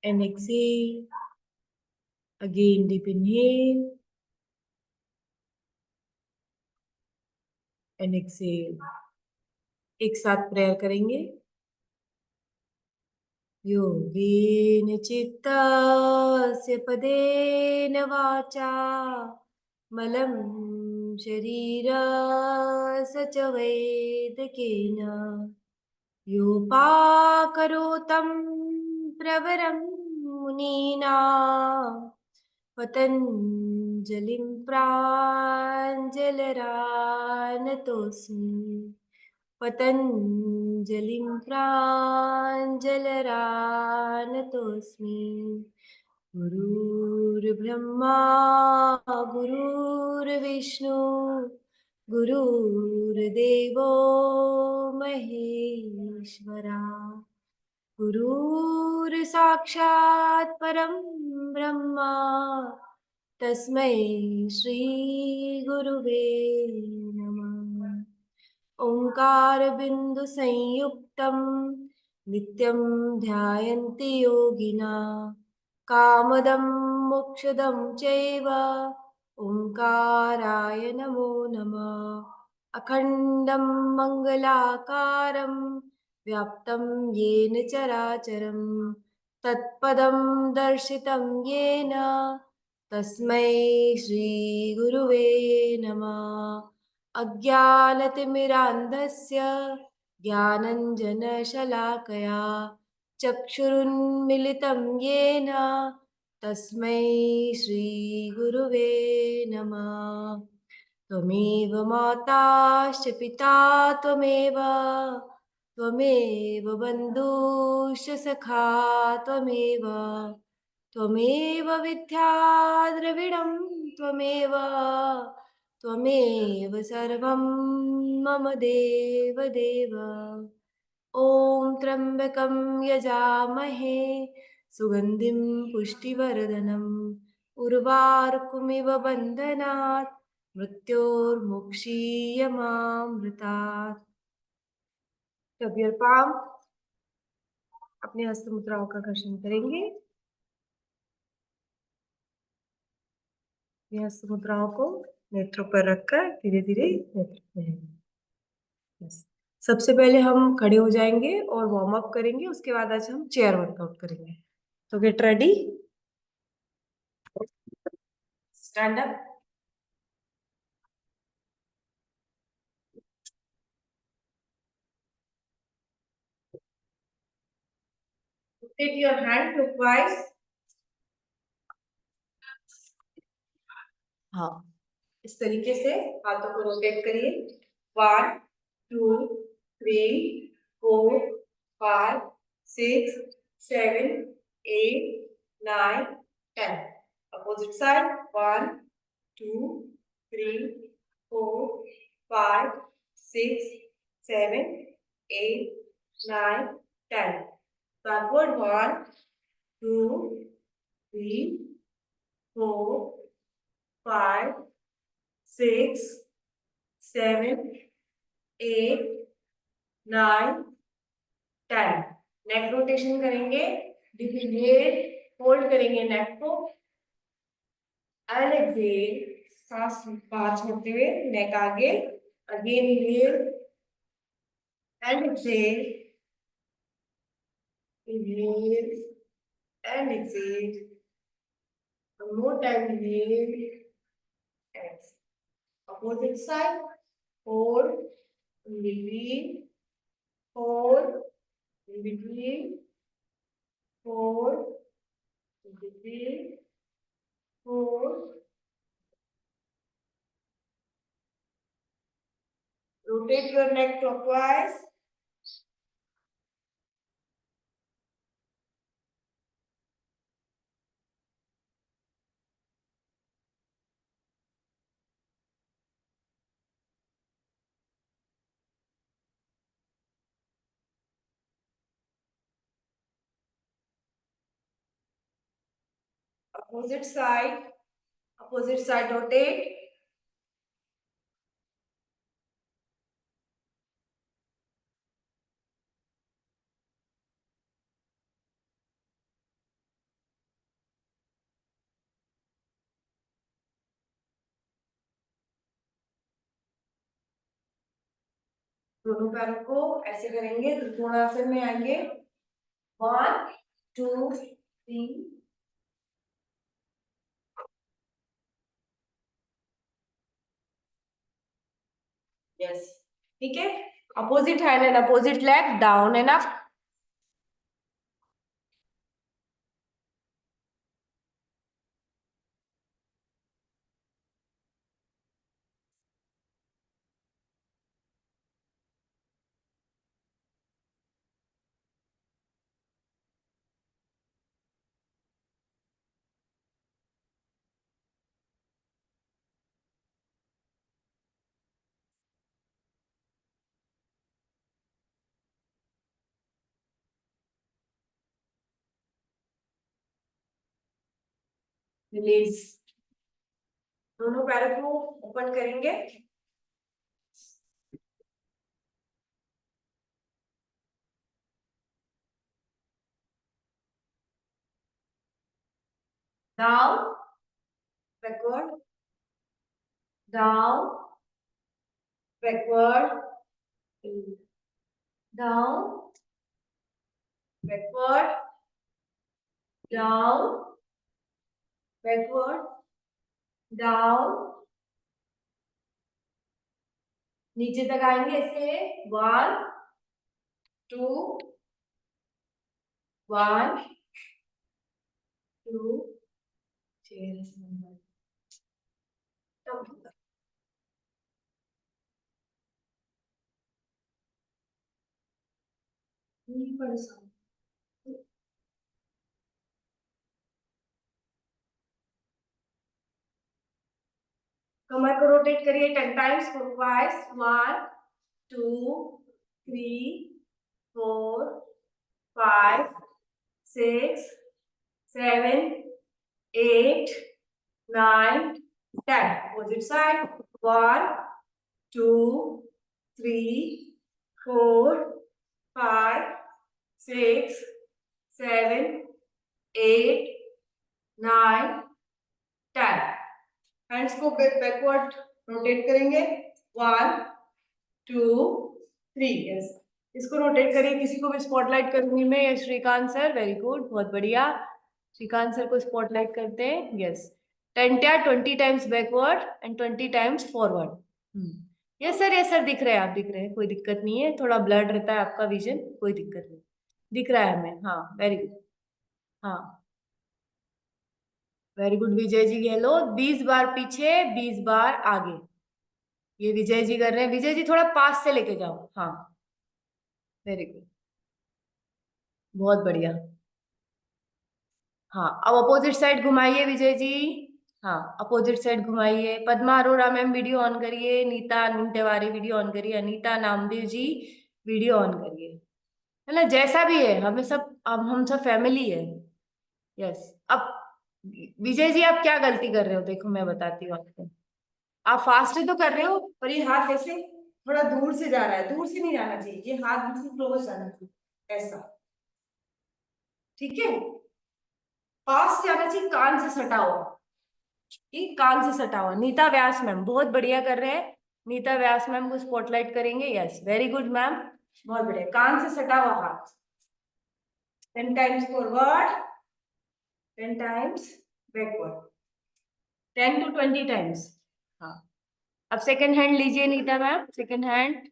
and exhale. Again, deep inhale and exhale. एक साथ prayer करेंगे। योगेन चित्तस्य पदेन वाचा मलं शरीरस्य च वैदकेन योपाकरोतं प्रवरं मुनीनां पतञ्जलिं प्राञ्जलरानतोऽस्मि पतञ्जलिं प्राञ्जलरानतोऽस्मि गुरुर्ब्रह्मा गुरुर्विष्णु गुरुर्देवो महेश्वरा गुरुर्साक्षात् परं ब्रह्मा तस्मै श्रीगुरुवे नमः। ओंकारबिन्दुसंयुक्तं नित्यं ध्यायन्ति योगिना कामदं मोक्षदं चैव ओंकाराय नमो नमः। अखण्डं मङ्गलाकारं व्याप्तं येन चराचरं तत्पदं दर्शितं येन तस्मै श्रीगुरुवे नमः। अज्ञानतिमिरान्धस्य ज्ञानञ्जनशलाकया चक्षुरुन्मिलितं येन तस्मै श्रीगुरुवे नमः। त्वमेव माताश्च पिता त्वमेव बन्धुश्च सखा त्वमेव विद्या द्रविणं त्वमेव सर्वं मम देव। ॐ त्र्यम्बकं यजामहे सुगन्धिं पुष्टिवर्धनम् उर्वारुकमिव बन्धनात् मृत्योर्मुक्षीयमामृतात्। रब योर पाम, अपने हस्त मुद्राओं का घर्षण करेंगे। ये हस्त मुद्राओं को नेत्रों पर रखकर धीरे धीरे नेत्र खोलेंगे। सबसे पहले हम खड़े हो जाएंगे और वार्म अप करेंगे। उसके बाद आज हम चेयर वर्कआउट करेंगे। तो get ready, stand up, rotate your hand clockwise। हाँ, इस तरीके से हाथों को रोटेट करिए। 1 2 3 4 5 6 7 8 9 10। Opposite side 1 2 3 4 5 6 7 8 9 10। Backward 1 2 3 4 5 6 7 8 9 10। Neck rotation करेंगे। डीप इनहेल, होल्ड करेंगे नेक को एंड एक्सहेल, सांस बाहर छोड़ते हुए नेक आगे। Again inhale and exhale, inhale and exhale. One more time, inhale, exhale. Opposite side, hold, in between, hold, in between, hold, in between, hold. Rotate your neck clockwise. Opposite side rotate. दोनों पैरों को ऐसे करेंगे, त्रिकोणासन में आएंगे। 1 2 3। Yes, ठीक है। Opposite hand and opposite leg, down and up. Release. दोनों पैरों को ओपन करेंगे। Down, backward, down, backward, down, backward, down, backward, down. नीचे तक आएंगे ऐसे। 1 2 1 2 3। कमर को रोटेट करिए 10 times clockwise. 1 2 3 4 5 6 7 8 9 10। Opposite side. 1 2 3 4 5 6 7 8 9 10। Hands को बैकवर्ड रोटेट करेंगे। 1 2 3। यस, इसको रोटेट करिए। किसी को भी स्पॉटलाइट करूंगी मैं। Yes, Shrikant sir, very good, बहुत बढ़िया। श्रीकांत सर को स्पॉटलाइट करते हैं। Yes, 20 times backward and 20 times forward. Yes sir, yes sir, दिख रहे हैं आप, दिख रहे हैं, कोई दिक्कत नहीं है। थोड़ा ब्लड रहता है आपका विजन, कोई दिक्कत नहीं, दिख रहा है हमें। हाँ, वेरी गुड। हाँ, वेरी गुड विजय जी गहलोत। 20 बार पीछे, 20 बार आगे। ये विजय जी कर रहे हैं। विजय जी थोड़ा पास से लेके जाओ। हाँ, वेरी गुड, बहुत बढ़िया। हाँ, अब अपोजिट साइड घुमाइए विजय जी। हाँ, अपोजिट साइड घुमाइए। Padma Arora ma'am video on करिए। नीता तिवारी वीडियो ऑन करिए। अनीता नामदेव जी वीडियो ऑन करिए। है ना, जैसा भी है, हमें सब, अब हम सब फैमिली है। यस। अब विजय जी आप क्या गलती कर रहे हो, देखो मैं बताती हूँ आपको। आप फास्ट तो कर रहे हो, पर ये हाथ ऐसे थोड़ा दूर से जा रहा है। दूर से नहीं जाना चाहिए, ये हाथ बिल्कुल क्लोज जाना चाहिए, ऐसा। ठीक है, पास से आना चाहिए, कान से सटा हुआ। ये कान से सटा हुआ। नीता व्यास मैम बहुत बढ़िया कर रहे हैं। नीता व्यास मैम को स्पॉटलाइट करेंगे। यस, वेरी गुड मैम, बहुत बढ़िया। कान से सटा हुआ हाथ। 10 times forward, 10 times backward, 10 to 20 times. हाँ, अब सेकंड हैंड लीजिए Neeta ma'am, second hand.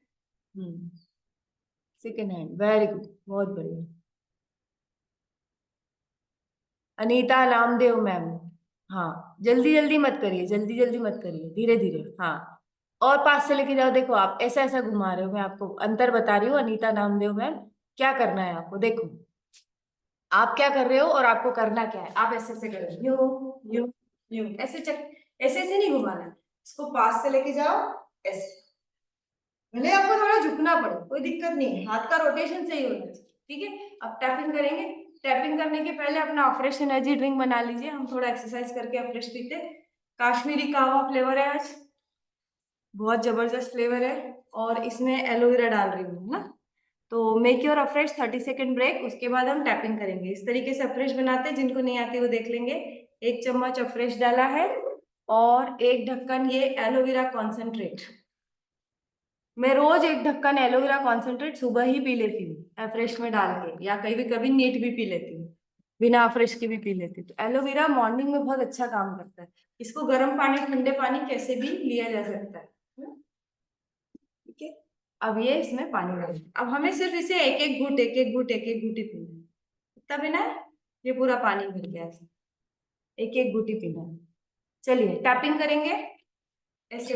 Second hand, very good, बहुत बढ़िया। अनीता नामदेव मैम। हाँ, जल्दी जल्दी मत करिए, जल्दी जल्दी मत करिए, धीरे धीरे। हाँ, और पास से लेके जाओ। देखो आप ऐसा ऐसा घुमा रहे हो, मैं आपको अंतर बता रही हूँ। अनीता नामदेव मैम, क्या करना है आपको, देखो आप क्या कर रहे हो और आपको करना क्या है। आप ऐसे ऐसे करो, यू यू यू, ऐसे चक, ऐसे ऐसे नहीं घुमाना है। इसको पास से लेके जाओ, ऐसे। भले आपको थोड़ा झुकना पड़े, कोई दिक्कत नहीं है, हाथ का रोटेशन सही होना चाहिए। ठीक है, अब टैपिंग करेंगे। टैपिंग करने के पहले अपना फ्रेश एनर्जी ड्रिंक बना लीजिए। हम थोड़ा एक्सरसाइज करके फ्रेश पीते। काश्मीरी कावा फ्लेवर है आज, बहुत जबरदस्त फ्लेवर है। और इसमें एलोवेरा डाल रही हूँ ना। तो make your afresh 30 second break, उसके बाद हम टैपिंग करेंगे। इस तरीके से अफ्रेश बनाते हैं, जिनको नहीं आती वो देख लेंगे। 1 चम्मच अफ्रेश डाला है और 1 ढक्कन ये एलोवेरा कॉन्सेंट्रेट। मैं रोज एक ढक्कन एलोवेरा कॉन्सेंट्रेट सुबह ही पी लेती हूँ एफ्रेश में डाल के, या कभी कभी नीट भी पी लेती हूँ, बिना एफ्रेश के भी पी लेती हूँ। तो एलोवेरा मॉर्निंग में बहुत अच्छा काम करता है। इसको गर्म पानी ठंडे पानी कैसे भी लिया जा सकता है। ठीक है। अब ये इसमें पानी डाल, अब हमें सिर्फ इसे एक एक घूट एक एक घूट एक एक घूट ही पीना है। कितना पीना है? ये पूरा पानी भर गया ऐसे, एक एक घूट ही पीना है। चलिए टैपिंग करेंगे ऐसे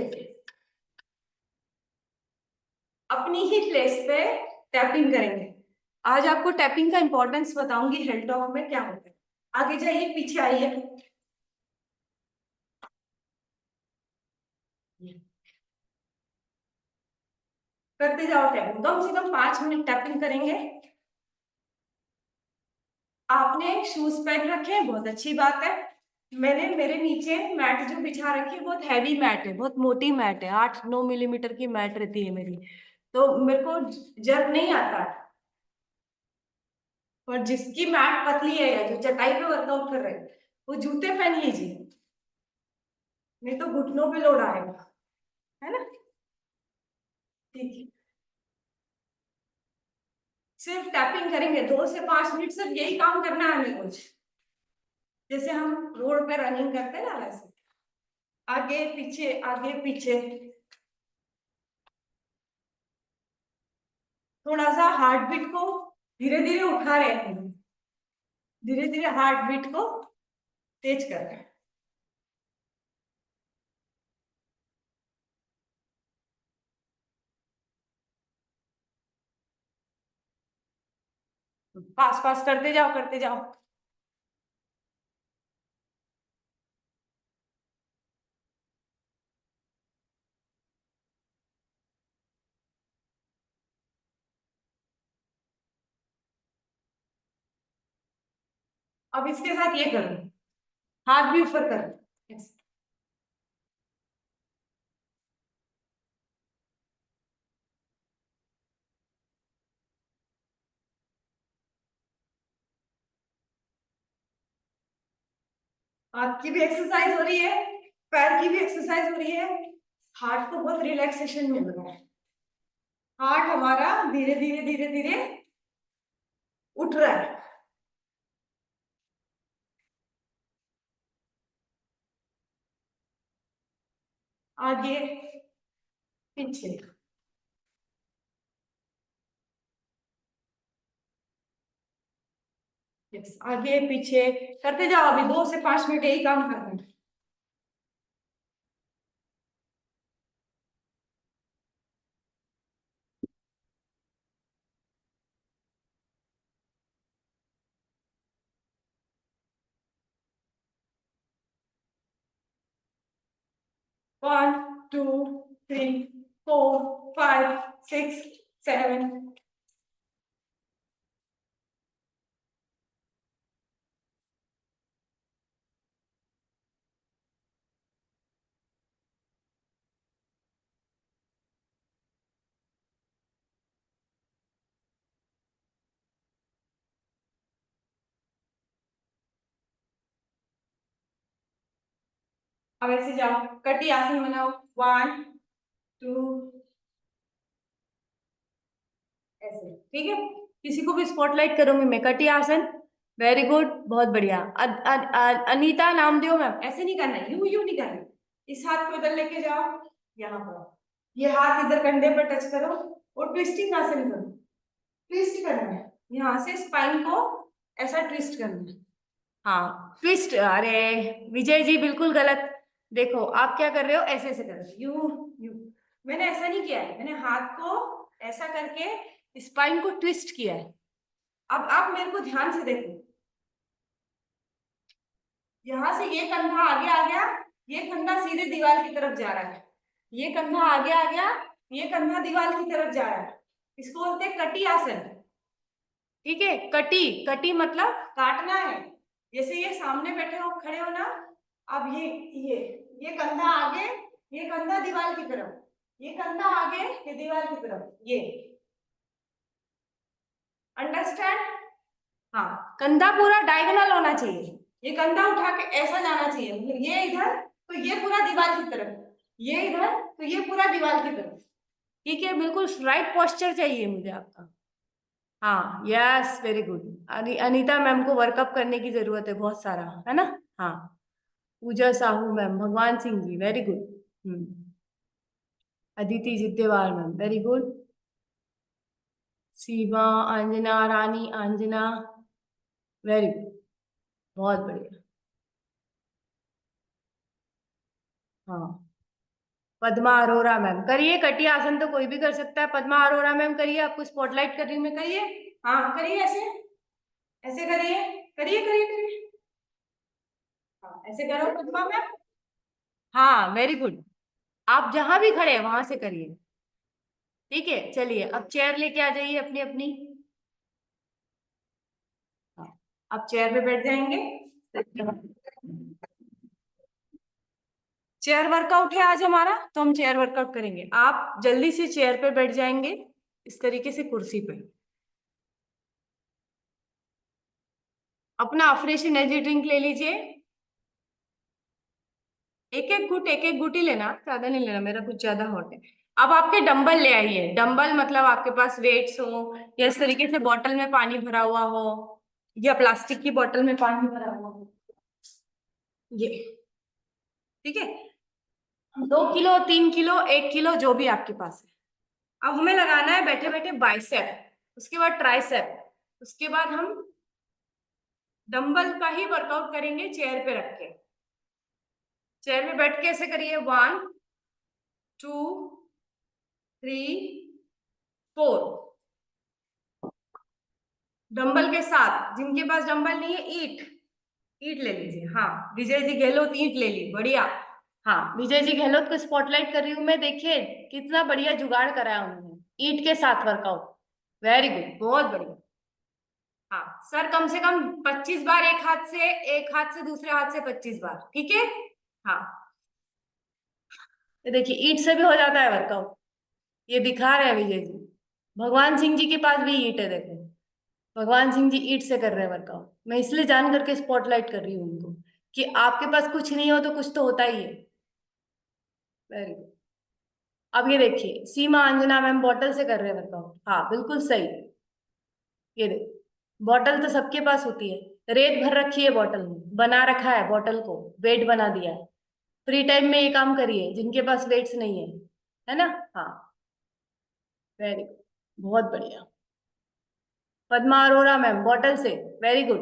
अपनी ही प्लेस पे टैपिंग करेंगे। आज आपको टैपिंग का इंपॉर्टेंस बताऊंगी हेल्थ टॉक में क्या होता है। आगे जाइए, पीछे आइए। करते जाओ टैपिंग, कम से कम 5 मिनट टैपिंग करेंगे। आपने शूज पहन रखे हैं, बहुत अच्छी बात है। मैंने मेरे नीचे मैट जो बिछा रखी है बहुत हैवी मैट है, बहुत मोटी मैट है, 8-9 मिलीमीटर की मैट रहती है मेरी, तो मेरे को जर्क नहीं आता। और जिसकी मैट पतली है या जो चटाई पे वर्कआउट कर रहे हैं वो जूते पहन लीजिए, नहीं तो घुटनों पे लोड आएगा, है ना। ठीक है, सिर्फ टैपिंग करेंगे 2 से 5 मिनट, सिर्फ यही काम करना है हमें कुछ, जैसे हम रोड पे रनिंग करते हैं ना वैसे। आगे पीछे आगे पीछे। थोड़ा सा हार्ट बीट को धीरे धीरे उठा रहे हैं, धीरे धीरे हार्ट बीट को तेज कर रहे हैं। पास पास करते जाओ करते जाओ। अब इसके साथ ये करो, हाथ भी ऊपर करो। हाथ की भी एक्सरसाइज हो रही है, पैर की भी एक्सरसाइज हो रही है, हार्ट को बहुत रिलैक्सेशन मिल रहा है। हार्ट हमारा धीरे धीरे धीरे धीरे उठ रहा है। आगे पीछे। यस, आगे पीछे करते जाओ, अभी 2 से 5 मिनट यही काम करना है। One, two, three, four, five, six, seven. अब ऐसे जाओ, कटी आसन बनाओ। वन, टू, ऐसे। ठीक है, किसी को भी स्पॉटलाइट करूंगी मैं। कटी आसन, वेरी गुड, बहुत बढ़िया। अनीता नाम दो मैम। ऐसे नहीं करना, यू नहीं करना। इस हाथ को इधर लेके जाओ, यहाँ पर ये हाथ इधर कंधे पर टच करो और ट्विस्टिंग आसन करो। ट्विस्ट करना है, यहाँ से स्पाइन को ऐसा ट्विस्ट करना है। हाँ ट्विस्ट, अरे विजय जी बिल्कुल गलत। देखो आप क्या कर रहे हो, ऐसे ऐसे कर रहे हो, यू। मैंने ऐसा नहीं किया है, मैंने हाथ को ऐसा करके स्पाइन को ट्विस्ट किया है। अब आप मेरे को ध्यान से देखो, यहाँ से ये कंधा आगे आ गया, ये कंधा सीधे दीवार की तरफ जा रहा है, ये कंधा आगे आ गया, ये कंधा दीवार की तरफ जा रहा है। इसको बोलते हैं कटी आसन। ठीक है, कटी, कटी मतलब काटना है। जैसे ये सामने बैठे हो, खड़े हो ना, अब ये ये कंधा आगे, ये कंधा दीवार की तरफ, ये कंधा आगे, ये दीवार की तरफ, ये। अंडरस्टैंड? हाँ, कंधा पूरा डायगोनल होना चाहिए, ये कंधा उठा के ऐसा जाना चाहिए, मतलब ये इधर तो ये पूरा दीवार की तरफ, ये इधर तो ये पूरा दीवार की तरफ। ठीक है, बिल्कुल राइट पोस्चर चाहिए मुझे आपका। हाँ, yes, very good. Anita ma'am को वर्कअप करने की जरूरत है बहुत सारा, है ना। हाँ, पूजा Sahu ma'am, Bhagwan Singh ji, very good. Hmm. Aditi Jiddewar ma'am, very good. Seema, Anjana, Rani Anjana, very good, बहुत बढ़िया। हाँ, पद्मा अरोरा मैम करिए, कटी आसन तो कोई भी कर सकता है। पद्मा अरोरा मैम करिए, आपको स्पॉटलाइट कर रही हूँ मैं, करिए। हाँ करिए, ऐसे, ऐसे करिए, करिए करिए करिए। हाँ, ऐसे करो पद्मा मैम। हाँ, वेरी गुड। आप जहां भी खड़े हैं वहां से करिए। ठीक है, चलिए अब चेयर लेके आ जाइए अपनी अपनी। हाँ, आप चेयर पे बैठ जाएंगे। चेयर वर्कआउट है आज हमारा, तो हम चेयर वर्कआउट करेंगे। आप जल्दी से चेयर पे बैठ जाएंगे, इस तरीके से कुर्सी पे। अपना फ्रेश एनर्जी ड्रिंक ले लीजिए। एक एक गुट ही लेना, ज्यादा नहीं लेना, मेरा कुछ ज्यादा हॉट है। अब आपके डंबल ले आइए। डंबल मतलब आपके पास वेट्स हो, या इस तरीके से बॉटल में पानी भरा हुआ हो, या प्लास्टिक की बॉटल में पानी भरा हुआ हो, ये। ठीक है, 2 किलो, 3 किलो, 1 किलो, जो भी आपके पास है। अब हमें लगाना है बैठे बैठे बाइसेप, उसके बाद ट्राइसेप, उसके बाद हम डंबल का ही वर्कआउट करेंगे चेयर पे रख के। चेयर पे बैठ के ऐसे करिए, 1, 2, 3, 4। डंबल के साथ, जिनके पास डंबल नहीं है, ईट, ईट ले लीजिए। हाँ, विजय जी गहलोत ईट ले ली, बढ़िया। हाँ, विजय जी गहलोत को स्पॉटलाइट कर रही हूँ मैं, देखिए कितना बढ़िया जुगाड़ कराया उन्होंने, ईट के साथ वर्कआउट, वेरी गुड, बहुत बढ़िया। हाँ सर, कम से कम 25 बार एक हाथ से, एक हाथ से दूसरे हाथ से 25 बार, ठीक है। हाँ, ये देखिए ईट से भी हो जाता है वर्कआउट, ये दिखा रहे हैं विजय जी। भगवान सिंह जी के पास भी ईट है, देखो, भगवान सिंह जी ईट से कर रहे हैं वर्कआउट। मैं इसलिए जान करके स्पॉटलाइट कर रही हूँ उनको, कि आपके पास कुछ नहीं हो तो कुछ तो होता ही है। Very good. अब ये देखिए, सीमा अंजना मैम बॉटल से कर रहे हैं वर्कआउट, हाँ बिल्कुल सही। ये देखो, बॉटल तो सबके पास होती है, रेत भर रखी है बॉटल में, बना रखा है बॉटल को, वेट बना दिया है। फ्री टाइम में ये काम करिए जिनके पास वेट्स नहीं है ना। हाँ, वेरी गुड, बहुत बढ़िया। पद्मा अरोरा मैम बॉटल से, वेरी गुड।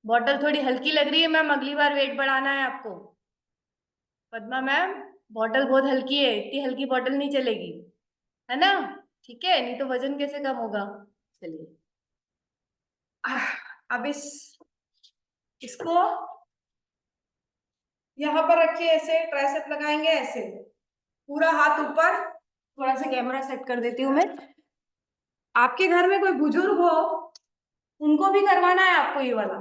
बॉटल थोड़ी हल्की लग रही है मैम, अगली बार वेट बढ़ाना है आपको। पद्मा मैम, बॉटल बहुत हल्की है, इतनी हल्की बॉटल नहीं चलेगी, है ना। ठीक है, नहीं तो वजन कैसे कम होगा। चलिए, अब इसको यहाँ पर रखिए, ऐसे ट्राइसेप लगाएंगे, ऐसे पूरा हाथ ऊपर। थोड़ा सा कैमरा सेट कर देती हूँ मैं। आपके घर में कोई बुजुर्ग हो, उनको भी करवाना है आपको ये वाला।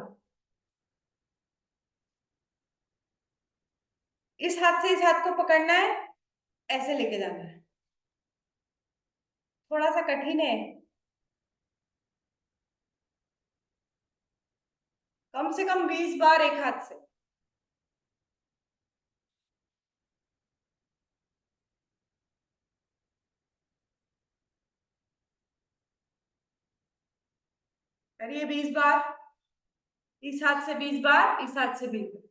इस हाथ से इस हाथ को पकड़ना है, ऐसे लेके जाना है। थोड़ा सा कठिन है, कम से कम 20 बार एक हाथ से। करिए 20 बार, इस हाथ से 20 बार, इस हाथ से 20 बार।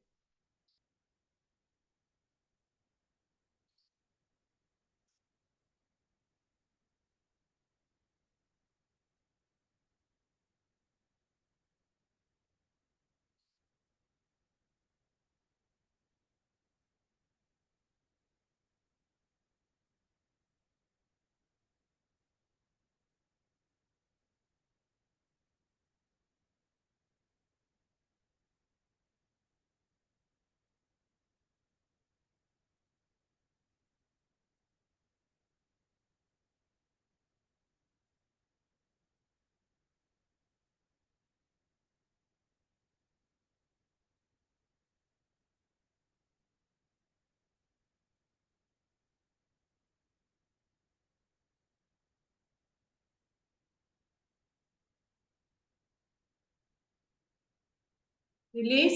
रिलीज,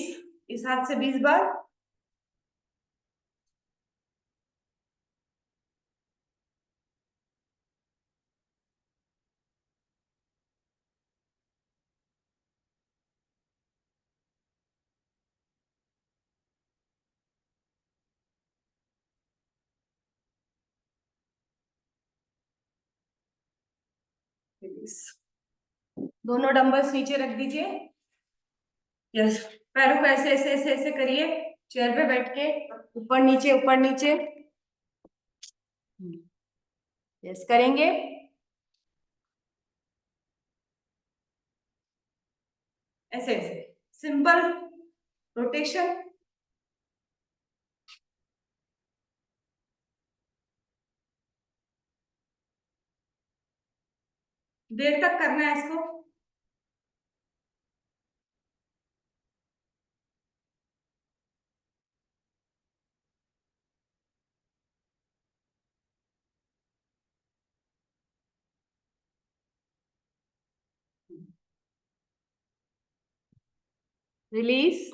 इस हाथ से 20 बार। दोनों डंबल्स नीचे रख दीजिए। यस, पैरों को ऐसे ऐसे ऐसे ऐसे करिए, चेयर पे बैठ के ऊपर नीचे ऊपर नीचे। यस, करेंगे। ऐसे ऐसे सिंपल रोटेशन। देर तक करना है इसको। रिलीज।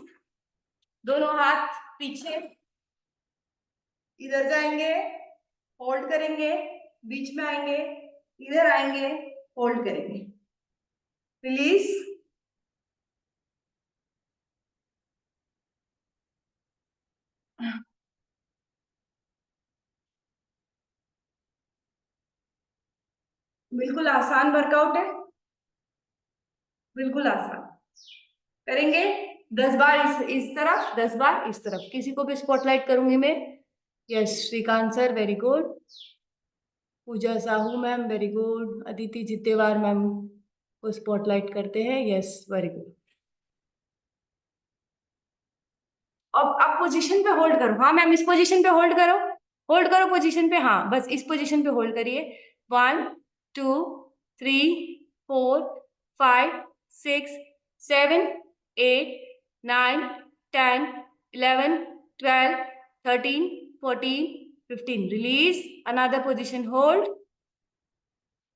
दोनों हाथ पीछे, इधर जाएंगे, होल्ड करेंगे, बीच में आएंगे, इधर आएंगे, होल्ड करेंगे, रिलीज। बिल्कुल आसान वर्कआउट है, बिल्कुल आसान। करेंगे 10 बार इस तरफ, 10 बार इस तरफ। किसी को भी स्पॉटलाइट करूंगी मैं। Yes, Shrikant sir very good. Pooja Sahu ma'am very good. Aditi Jitewar ma'am को स्पॉटलाइट करते हैं। Yes, very good. अब पोजीशन पे होल्ड करो। हाँ मैम, इस पोजीशन पे होल्ड करो, होल्ड करो पोजीशन पे। हाँ, बस इस पोजीशन पे होल्ड करिए। 1 2 3 4 5 6 7 8 9 10 11 12 13 14 15। रिलीज। Another position hold.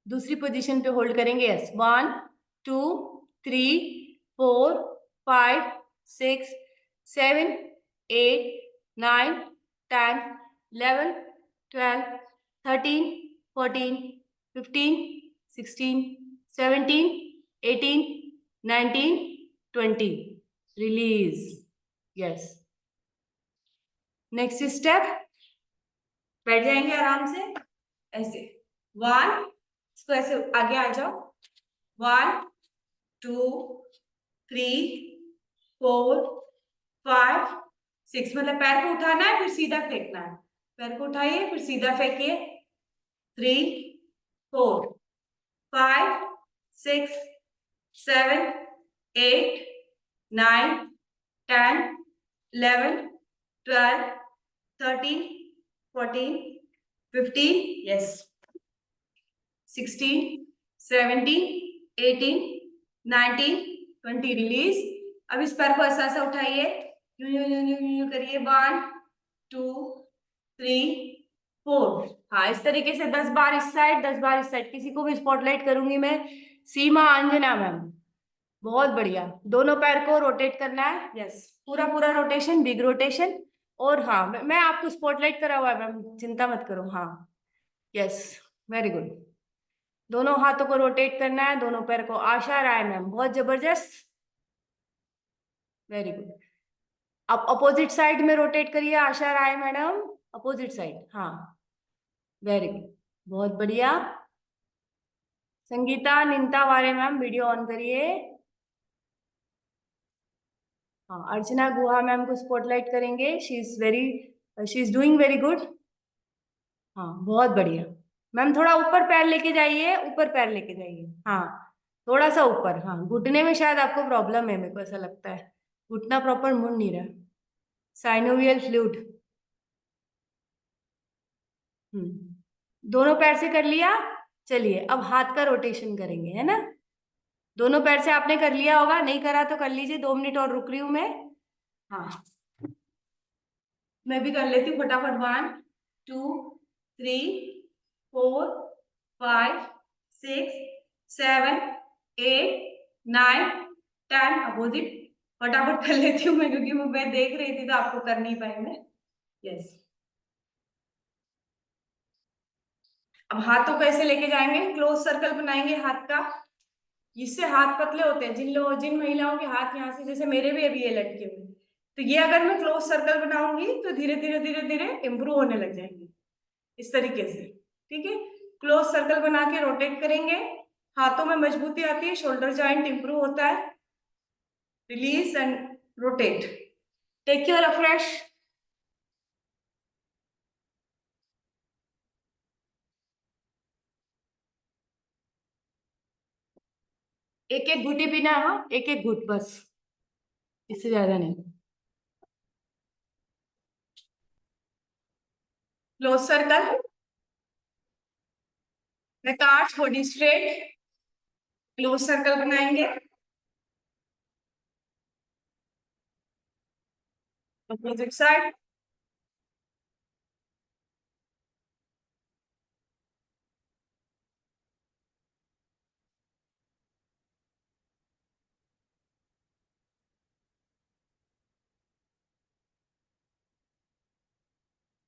दूसरी पोजीशन पे होल्ड करेंगे। Yes, 1 2 3 4 5 6 7 8 9 10 11 12 13 14 15 16 17 18 19 20। Release. Yes, next step. बैठ जाएंगे आराम से ऐसे। 1, इसको ऐसे आगे आ जाओ। 1 2 3 4 5 6। मतलब पैर को उठाना है, फिर सीधा फेंकना है। पैर को उठाइए, फिर सीधा फेंकिए। 3 4 5 6 7 8 9 10 11 12 13 14 15। यस, 16 17 18 19 20। रिलीज। अब इस पैर को ऐसा ऐसा उठाइए, यूं यूं यूं यूं यूं करिए। 1 2 3 4। हाँ, इस तरीके से 10 बार इस साइड, 10 बार इस साइड। किसी को भी स्पॉटलाइट करूंगी मैं। सीमा अंजना मैम, बहुत बढ़िया। दोनों पैर को रोटेट करना है। यस, पूरा पूरा रोटेशन, बिग रोटेशन। और हाँ, मैं आपको स्पॉटलाइट करा हुआ है मैम, चिंता मत करो। हाँ, यस, वेरी गुड। दोनों हाथों को रोटेट करना है, दोनों पैर को। आशा राय मैम, बहुत जबरदस्त, वेरी गुड। अब अपोजिट साइड में रोटेट करिए आशा राय मैडम, अपोजिट साइड। हाँ, वेरी गुड, बहुत बढ़िया। संगीता निंता वारे मैम, वीडियो ऑन करिए। हाँ, अर्चना गुहा मैम को स्पॉटलाइट करेंगे। She is doing very good. हाँ, बहुत बढ़िया मैम। थोड़ा ऊपर पैर लेके जाइए, ऊपर पैर लेके जाइए। हाँ, थोड़ा सा ऊपर। हाँ, घुटने में शायद आपको प्रॉब्लम है, मेरे को ऐसा लगता है। घुटना प्रॉपर मुड़ नहीं रहा। Synovial fluid. दोनों पैर से कर लिया। चलिए, अब हाथ का रोटेशन करेंगे, है ना। दोनों पैर से आपने कर लिया होगा, नहीं करा तो कर लीजिए। 2 मिनट और रुक रही हूं मैं। हाँ, मैं भी कर लेती हूँ फटाफट। 1 2 3 4 5 6 7 8 9 10। अपोजिट फटाफट कर लेती हूँ मैं, क्योंकि मैं देख रही थी तो आपको कर नहीं पाई मैं। यस, अब हाथों को ऐसे लेके जाएंगे, क्लोज सर्कल बनाएंगे हाथ का। इससे हाथ पतले होते हैं। जिन महिलाओं के हाथ यहाँ से, जैसे मेरे भी अभी ये लटके हुए, तो ये अगर मैं क्लोज सर्कल बनाऊंगी तो धीरे धीरे धीरे धीरे इंप्रूव होने लग जाएंगे, इस तरीके से। ठीक है, क्लोज सर्कल बना के रोटेट करेंगे। हाथों में मजबूती आती है, शोल्डर जॉइंट इंप्रूव होता है। Release and rotate. Take your refresh. एक एक घूटी पीना है, हाँ, एक एक घूट बस, इससे ज्यादा नहीं। Close circle, back arch, body straight, close circle बनाएंगे। Opposite side.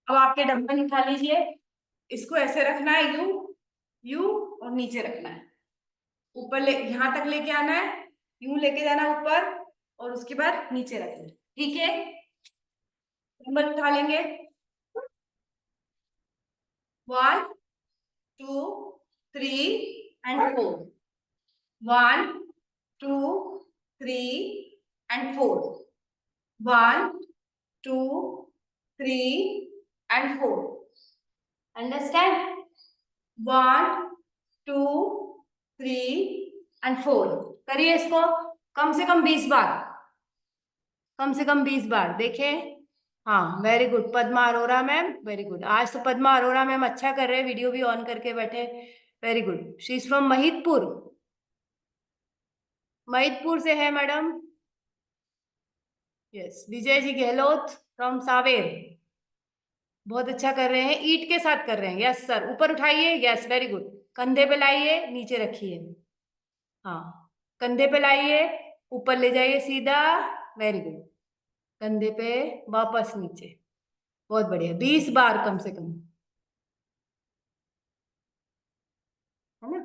अब आपके डंबल उठा लीजिए, इसको ऐसे रखना है, यू यू, और नीचे रखना है, ऊपर ले, यहां तक लेके आना है, यूं लेके जाना ऊपर, और उसके बाद नीचे रखना है, ठीक है। डंबल उठा लेंगे, 1 2 3 and 4, 1 2 3 and 4, 1 2 3 and 4, understand. 1 2 3 and 4, करिए इसको कम से कम 20 बार, कम से कम 20 बार, देखें। हाँ, very good Padma Arora ma'am, very good. आज तो पद्मा अरोरा मैम अच्छा कर रहे हैं, वीडियो भी ऑन करके बैठे। Very good. She is from Mahidpur, Mahidpur से है madam. Yes, Vijay ji Gehlot from Saver, बहुत अच्छा कर रहे हैं, ईट के साथ कर रहे हैं। यस सर, ऊपर उठाइए, यस वेरी गुड। कंधे पे लाइए, नीचे रखिए, हाँ, कंधे पे लाइए, ऊपर ले जाइए सीधा, वेरी गुड। कंधे पे, वापस नीचे, बहुत बढ़िया, 20 बार कम से कम, है ना।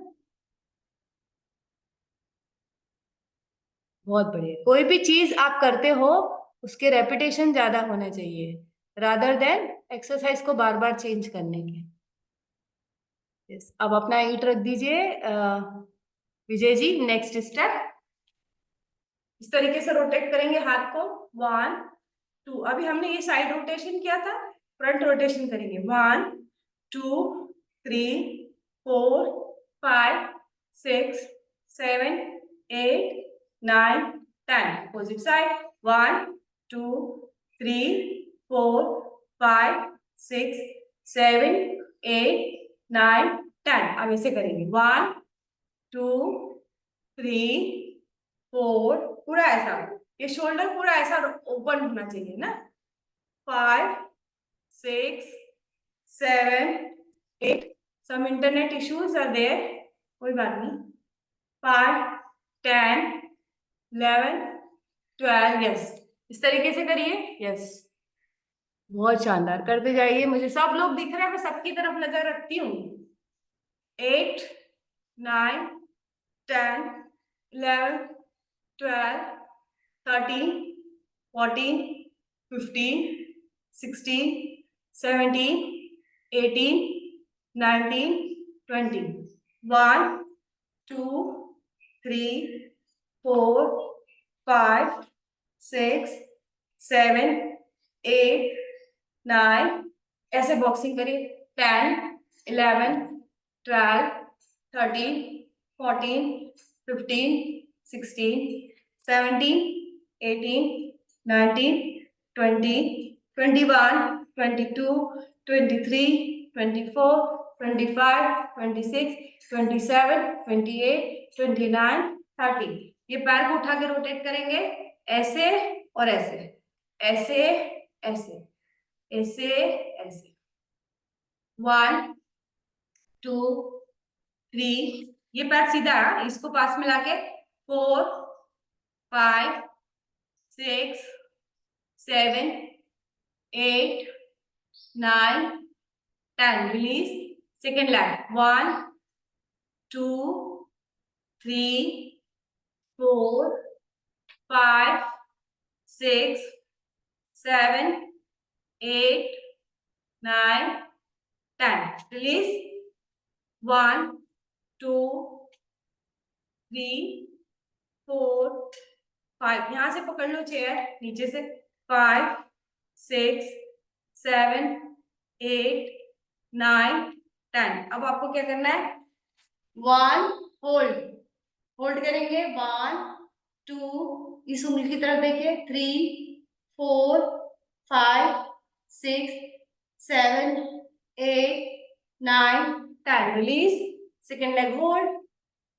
बहुत बढ़िया। कोई भी चीज आप करते हो, उसके रेपिटेशन ज्यादा होने चाहिए, रादर देन एक्सरसाइज को बार बार चेंज करने के। यस, अब अपना ईट रख दीजिए विजय जी। नेक्स्ट स्टेप, इस तरीके से रोटेट करेंगे हाथ को, 1 2, अभी हमने ये साइड रोटेशन किया था, फ्रंट रोटेशन करेंगे, 1 2 3 4 5 6 7 8 9 10, अपोजिट साइड, 1 2 3 4 5 6 7 8 9 10, अब ऐसे करेंगे, 1 2 3 4, पूरा ऐसा, ये शोल्डर पूरा ऐसा ओपन होना चाहिए ना, 5 6 7 8, some internet issues are there, कोई बात नहीं, 5 10 11 12, यस, इस तरीके से करिए, यस, बहुत शानदार, करते जाइए। मुझे सब लोग दिख रहे हैं, मैं सबकी तरफ नजर रखती हूँ। 8 9 10 11 12 13 14 15 16 17 18 19 20, 1 2 3 4 5 6 7 8 9, ऐसे बॉक्सिंग करिए, 10 11 12 13 14 15 16 17 18 19 20, 21 22 23 24 25 26 27 28 29 30, ये पैर को उठा के रोटेट करेंगे, ऐसे और ऐसे, ऐसे ऐसे, ऐसे ऐसे, 1 2 3, ये पैर सीधा है, इसको पास में लाके 4 5 6 7 8 9 10, रिलीज, सेकेंड लैग, 1 2 3 4 5 6 7 8 9 10, रिलीज, 1 2 3 4 5, यहां से पकड़ लो चेयर नीचे से, 5 6 7 8 9 10। अब आपको क्या करना है, 1 होल्ड, होल्ड करेंगे, 1 2, इस उंगली की तरफ देखिए, 3 4 5 6 7 8 9 10, रिलीज, सेकेंड लेग होल्ड,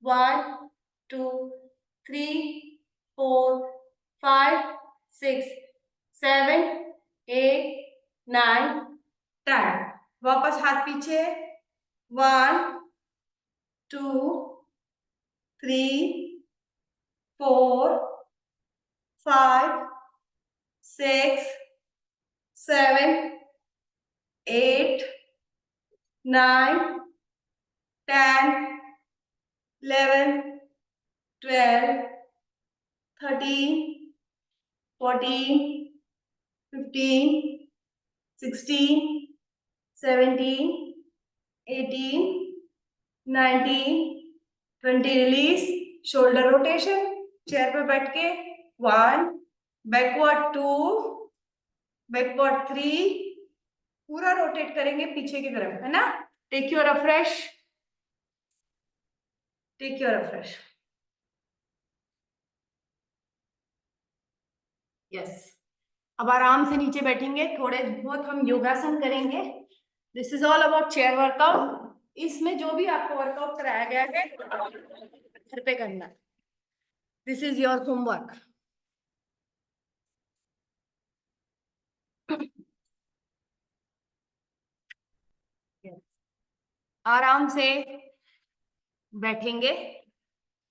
1 2 3 4 5 6 7 8 9 10, वापस हाथ पीछे, 1 2 3 4 5 6 7 8 9 10 11 12 13 14 15 16 17 18 19 20, रिलीज, शोल्डर रोटेशन, चेयर पे बैठ के, 1 बैकवर्ड, 2 बैकवर्ड, 3, पूरा रोटेट करेंगे पीछे की तरफ, है ना। Take your refresh, take your refresh, yes. अब आराम से नीचे बैठेंगे, थोड़े बहुत हम योगासन करेंगे। This is all about chair workout. इसमें जो भी आपको वर्कआउट कराया गया है घर पे करना, दिस इज योर होमवर्क। आराम से बैठेंगे,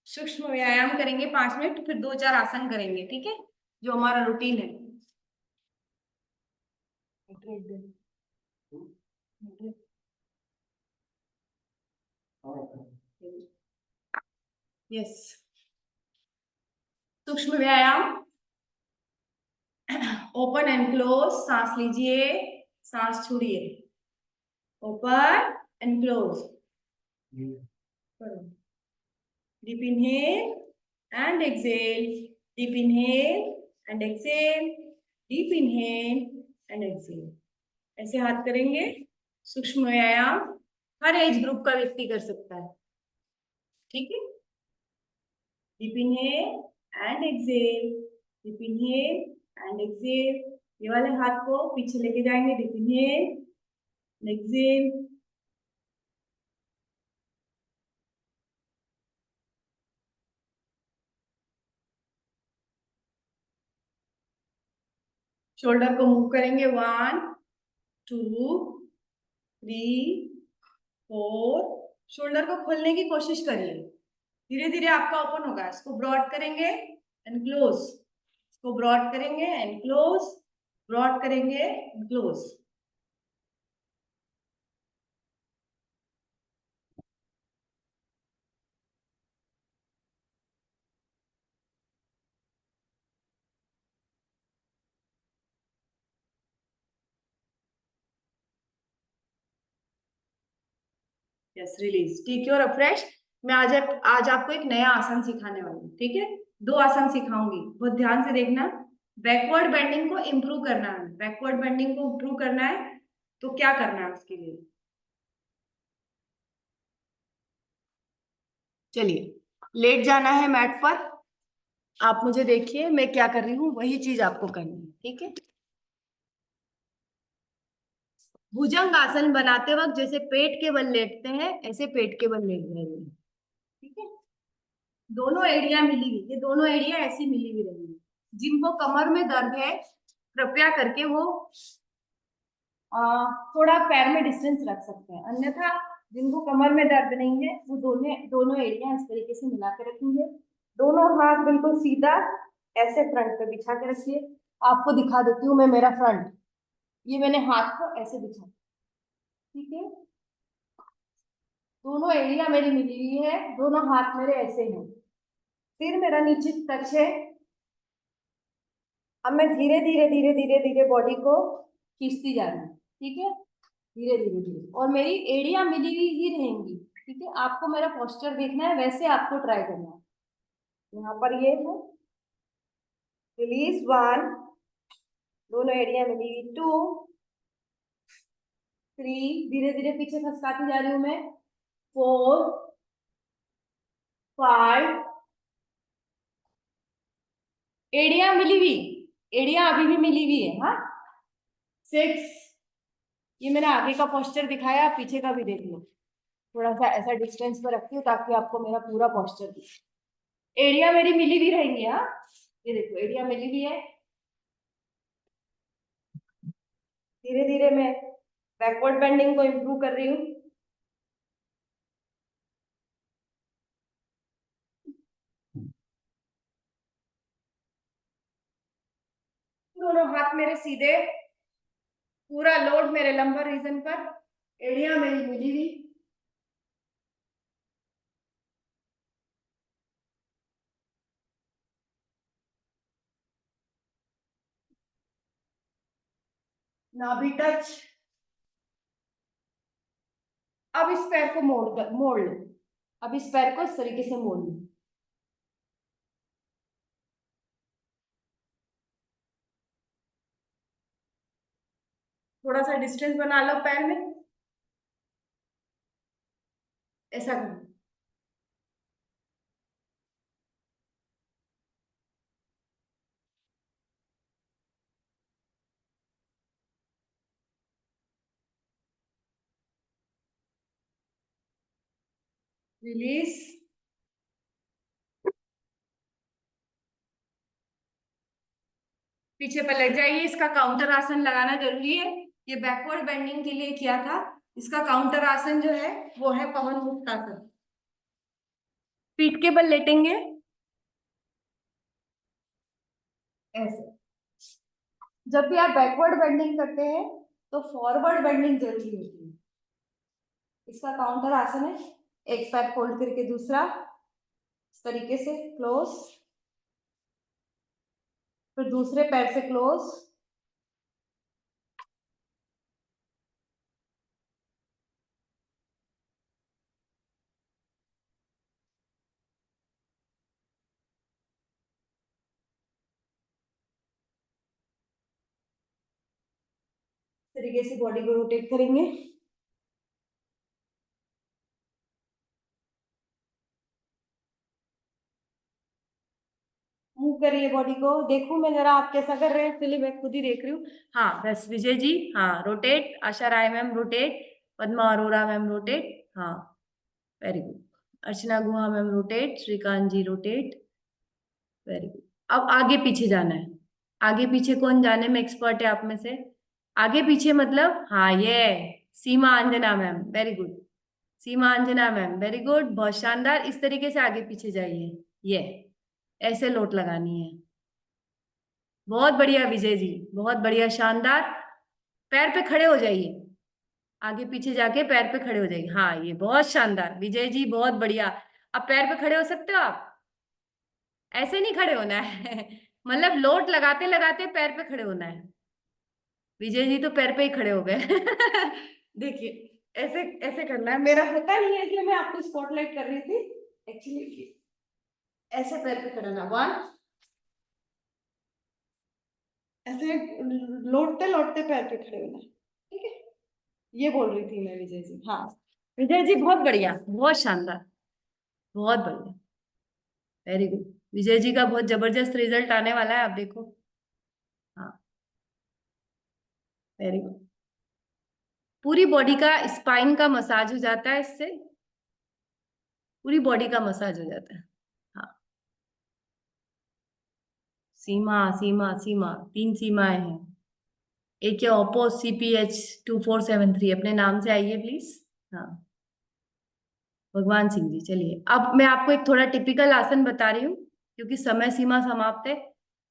सूक्ष्म व्यायाम करेंगे 5 मिनट, फिर 2-4 आसन करेंगे, ठीक है, जो हमारा रूटीन है। यस, सूक्ष्म व्यायाम, ओपन एंड क्लोज, सांस लीजिए, सांस छोड़िए, open and close, deep inhale and exhale, deep inhale and exhale, deep inhale and exhale, ऐसे हाथ करेंगे। सूक्ष्म व्यायाम हर एज ग्रुप का व्यक्ति कर सकता है, ठीक है। Deep inhale and exhale, deep inhale and exhale, ये वाले हाथ को पीछे लेके जाएंगे, डीप इनहेल, एक्सेल, शोल्डर को मूव करेंगे, 1 2 3 4, शोल्डर को खोलने की कोशिश करिए, धीरे धीरे आपका ओपन होगा। इसको ब्रॉड करेंगे एंड क्लोज, इसको ब्रॉड करेंगे एंड क्लोज, ब्रॉड करेंगे and close. Yes, release, take your afresh. मैं आज आपको एक नया आसन सिखाने वाली हूँ, ठीक है। 2 आसन सिखाऊंगी, बहुत ध्यान से देखना। बैकवर्ड बेंडिंग को इम्प्रूव करना है, बैकवर्ड बेंडिंग को इम्प्रूव करना है, तो क्या करना है उसके लिए, चलिए लेट जाना है मैट पर। आप मुझे देखिए, मैं क्या कर रही हूँ, वही चीज आपको करनी है, ठीक है। भुजंग आसन बनाते वक्त जैसे पेट के बल लेटते हैं, ऐसे पेट के बल लेट जाएंगे, ठीक है। दोनों एड़ियां मिली हुई, ये दोनों एड़ियां ऐसी मिली हुई रहेंगी। जिनको कमर में दर्द है, कृपया करके वो थोड़ा पैर में डिस्टेंस रख सकते हैं, अन्यथा जिनको कमर में दर्द नहीं है वो दोनों दोनों एड़ियां इस तरीके से मिला के रखेंगे। दोनों हाथ बिल्कुल सीधा ऐसे फ्रंट पे बिछा के रखिए। आपको दिखा देती हूँ मैं मेरा फ्रंट, ये मैंने हाथ को ऐसे बिछा, ठीक है। दोनों एड़ियां मेरी मिली हुई है, दोनों हाथ मेरे ऐसे हैं, सिर मेरा नीचे टच है। अब मैं धीरे धीरे धीरे धीरे धीरे बॉडी को खींचती जा रही हूँ, ठीक है, धीरे धीरे धीरे, और मेरी एड़ियां मिली हुई ही रहेंगी, ठीक है। आपको मेरा पोस्चर देखना है, वैसे आपको ट्राई करना है। यहाँ पर ये है, रिलीज 1, दोनों एरिया में ली 2, 3, धीरे धीरे पीछे खसकाती जा रही हूं मैं, 4, 5, एड़ियां मिली हुई, एड़ियां अभी भी मिली हुई है, हाँ, 6, ये मैंने आगे का पोस्चर दिखाया, पीछे का भी देख लो, थोड़ा सा ऐसा डिस्टेंस पर रखती हूँ ताकि आपको मेरा पूरा पोस्चर दिखे। एड़ियां मेरी मिली हुई रहेंगी, हाँ, ये देखो एड़ियां मिली हुई है। धीरे धीरे मैं बैकवर्ड बेंडिंग को इम्प्रूव कर रही हूँ। दोनों हाथ मेरे सीधे, पूरा लोड मेरे लंबर रीजन पर, एड़ियां मेरी मिली हुई। नाभि टच। अब इस पैर को मोड़ लो, अब इस पैर को इस तरीके से मोड़ लो। थोड़ा सा डिस्टेंस बना लो पैर में, ऐसा करो। रिलीज। पीछे पलट जाइए, इसका काउंटर आसन लगाना जरूरी है, ये बैकवर्ड बेंडिंग के लिए किया था। इसका काउंटर आसन जो है वो है पवन मुक्तासन। पीठ के बल लेटेंगे ऐसे। जब भी आप बैकवर्ड बेंडिंग करते हैं तो फॉरवर्ड बेंडिंग जरूरी होती है। इसका काउंटर आसन है, एक पैर फोल्ड करके दूसरा इस तरीके से क्लोज, फिर दूसरे पैर से क्लोज, इस तरीके से बॉडी को रोटेट करेंगे। मूव करिए बॉडी को, देखूं मैं जरा आप कैसा कर रहे हैं, चलिए मैं खुद ही देख रही हूँ। हाँ बस विजय जी, हाँ rotate, Asha Rai ma'am rotate, Padma Arora ma'am rotate, हाँ very good, Archana Guha ma'am rotate, Shrikant ji rotate, very good. अब आगे पीछे जाना है, आगे पीछे कौन जाने में एक्सपर्ट है आप में से? आगे पीछे मतलब, हाँ ये सीमा Anjana ma'am, very good, Seema Anjana ma'am very good, बहुत शानदार, इस तरीके से आगे पीछे जाइए, ये ऐसे लोट लगानी है। बहुत बढ़िया विजय जी, बहुत बढ़िया, शानदार। पैर पे खड़े हो जाइए, आगे पीछे जाके पैर पे खड़े हो जाइए, हाँ ये बहुत शानदार विजय जी, बहुत बढ़िया। अब पैर पे खड़े हो सकते हो आप, ऐसे नहीं खड़े होना है मतलब लोट लगाते लगाते पैर पे खड़े होना है। विजय जी तो पैर पे ही खड़े हो गए देखिए ऐसे ऐसे करना है, मेरा होता नहीं है इसलिए मैं आपको स्पॉटलाइट कर रही थी एक्चुअली। ऐसे पैर पे खड़ा ना, 1, ऐसे लौटते लौटते पैर पे खड़े होना, ठीक है, ये बोल रही थी मैं विजय जी। हाँ विजय जी बहुत बढ़िया, बहुत शानदार, बहुत बढ़िया, वेरी गुड। विजय जी का बहुत जबरदस्त रिजल्ट आने वाला है, आप देखो। हाँ वेरी गुड। पूरी बॉडी का स्पाइन का मसाज हो जाता है इससे, पूरी बॉडी का मसाज हो जाता है। हाँ सीमा सीमा सीमा, 3 सीमाएं हैं, एक है ओप्पो CPH2473, अपने नाम से आइए प्लीज। हाँ भगवान सिंह जी, चलिए अब मैं आपको एक थोड़ा टिपिकल आसन बता रही हूँ, क्योंकि समय सीमा समाप्त है,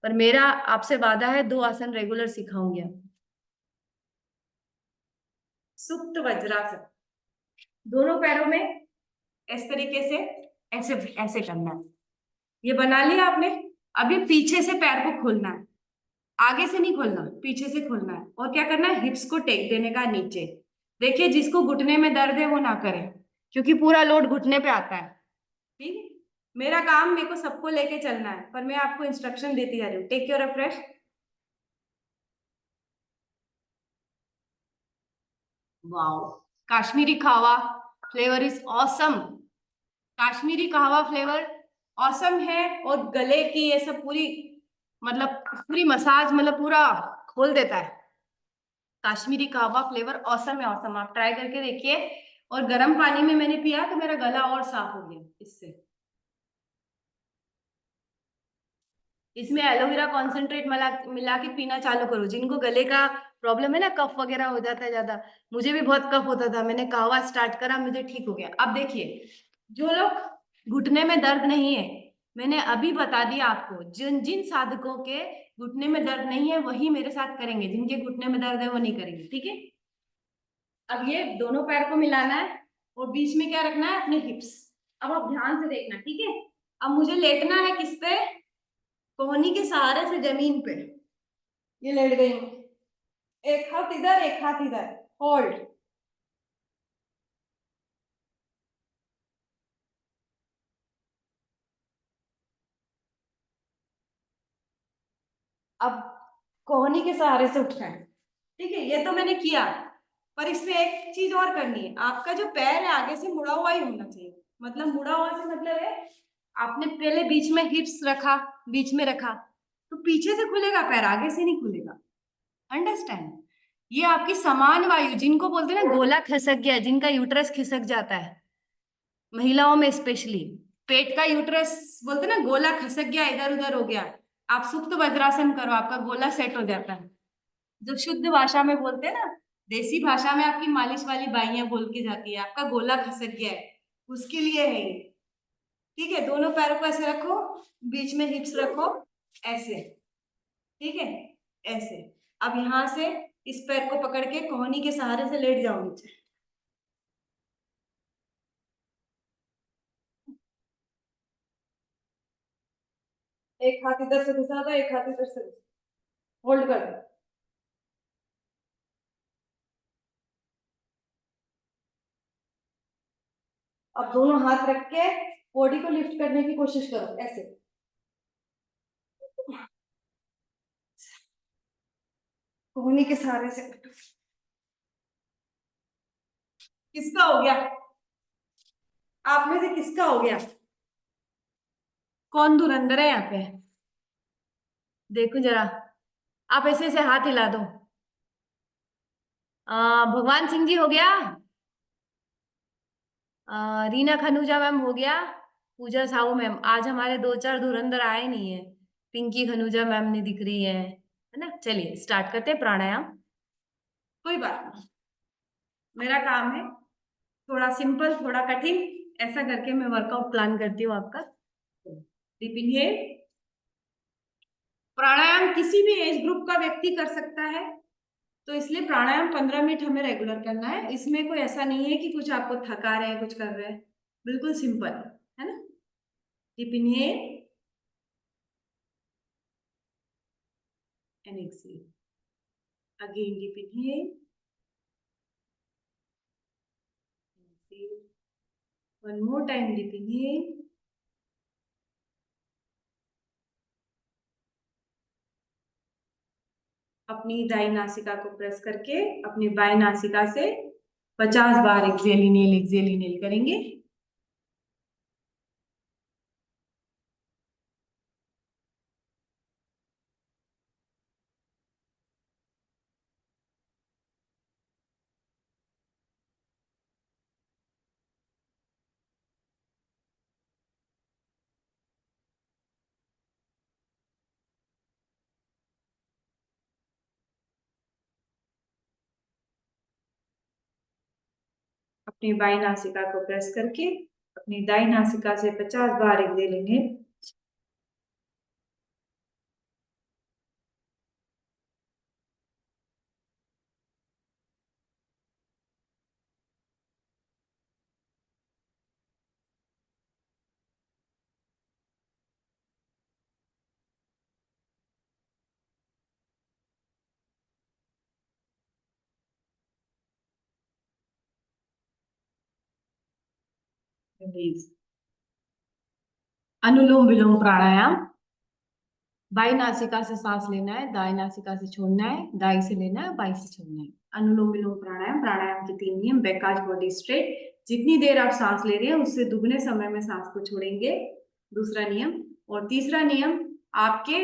पर मेरा आपसे वादा है 2 आसन रेगुलर सिखाऊंगी आप। सुप्त वज्रासन, दोनों पैरों में इस तरीके से ऐसे ऐसे करना है, ये बना लिया आपने। अभी पीछे से पैर को खोलना है, आगे से नहीं खोलना, पीछे से खोलना है, और क्या करना है, हिप्स को टेक देने का नीचे। देखिए जिसको घुटने में दर्द है वो ना करे, क्योंकि पूरा लोड घुटने पे आता है, ठीक है। मेरा काम मेरे को सबको लेके चलना है, पर मैं आपको इंस्ट्रक्शन देती जा रही हूँ। Take your refresh. Wow, Kashmiri kahwa flavour is awesome. Kashmiri kahwa flavour awesome है। और गले की ये सब पूरी, मतलब पूरी मसाज, मतलब पूरा खोल देता है। काश्मीरी कहवा फ्लेवर ऑसम है, ऑसम। आप ट्राई करके देखिए। और गर्म पानी में मैंने पिया तो मेरा गला और साफ हो गया इससे। इसमें एलोवेरा कॉन्सेंट्रेट मिला मिला के पीना चालू करो। जिनको गले का प्रॉब्लम है ना, कफ वगैरह हो जाता है ज्यादा, मुझे भी बहुत कफ होता था, मैंने कहवा स्टार्ट करा, मुझे ठीक हो गया। अब देखिए, जो लोग घुटने में दर्द नहीं है, मैंने अभी बता दिया आपको, जिन जिन साधकों के घुटने में दर्द नहीं है वही मेरे साथ करेंगे, जिनके घुटने में दर्द है वो नहीं करेंगे, ठीक है। अब ये दोनों पैर को मिलाना है और बीच में क्या रखना है, अपने हिप्स। अब आप ध्यान से देखना, ठीक है। अब मुझे लेटना है किस पे, कोहनी के सहारे से जमीन पे। ये लेट गई हूँ। एक हाथ इधर, एक हाथ इधर। होल्ड। अब कोहनी के सहारे से उठना है, ठीक है। ये तो मैंने किया, पर इसमें एक चीज और करनी है। आपका जो पैर है आगे से मुड़ा हुआ ही होना चाहिए। मतलब मुड़ा हुआ से मतलब है, आपने पहले बीच में हिप्स रखा, बीच में रखा, तो पीछे से खुलेगा पैर, आगे से नहीं खुलेगा। अंडरस्टैंड। ये आपकी समान वायु, जिनको बोलते हैं ना गोला खिसक गया, जिनका यूट्रस खिसक जाता है, महिलाओं में स्पेशली, पेट का यूट्रस बोलते हैं ना, गोला खसक गया, इधर उधर हो गया, आप सुप्त वज्रासन करो, आपका गोला सेट हो जाता है। जो शुद्ध भाषा में बोलते हैं ना, देसी भाषा में आपकी मालिश वाली बाइयां बोल के जाती है, आपका गोला खसक गया है, उसके लिए है ये। ठीक है, दोनों पैरों को ऐसे रखो, बीच में हिप्स रखो, ऐसे, ठीक है, ऐसे। अब यहां से इस पैर को पकड़ के कोहनी के सहारे से लेट जाओ नीचे। एक हाथ इधर से घुसा दो, एक हाथ इधर से, होल्ड कर दो। अब दोनों हाथ रख के बॉडी को लिफ्ट करने की कोशिश करो, ऐसे। कोहनी के सहारे से। किसका हो गया, आप में से किसका हो गया? कौन धुरंधर है यहाँ पे, देखो जरा। आप ऐसे ऐसे हाथ हिला दो। भगवान सिंह जी हो गया। रीना खनूजा मैम हो गया। पूजा साहू मैम, आज हमारे दो चार धुरंधर आए नहीं है। पिंकी खनूजा मैम नहीं दिख रही है ना। चलिए स्टार्ट करते हैं प्राणायाम। कोई बात नहीं, मेरा काम है थोड़ा सिंपल थोड़ा कठिन, ऐसा करके मैं वर्कआउट प्लान करती हूँ आपका। Deep inhale. प्राणायाम किसी भी एज ग्रुप का व्यक्ति कर सकता है, तो इसलिए प्राणायाम 15 मिनट हमें रेगुलर करना है। इसमें कोई ऐसा नहीं है कि कुछ आपको थका रहे हैं, कुछ कर रहे हैं। बिल्कुल सिंपल है ना। Deep inhale and exhale. Again deep inhale, one more time deep inhale, अपनी दाई नासिका को प्रेस करके अपनी बाएं नासिका से 50 बार एक्सेल इनहेल करेंगे। अपनी बाई नासिका को प्रेस करके अपनी दाई नासिका से 50 बार exhale inhale. Release. Anulom vilom pranayam. बाई नासिका से सांस लेना है, दाई नासिका से छोड़ना है, दाई से लेना है, बाई से छोड़ना है। अनुलोम विलोम प्राणायाम। प्राणायाम के 3 नियम। बैकाज बॉडी स्ट्रेट। जितनी देर आप सांस ले रहे हैं उससे दुगने समय में सांस को छोड़ेंगे, दूसरा नियम। और तीसरा नियम, आपके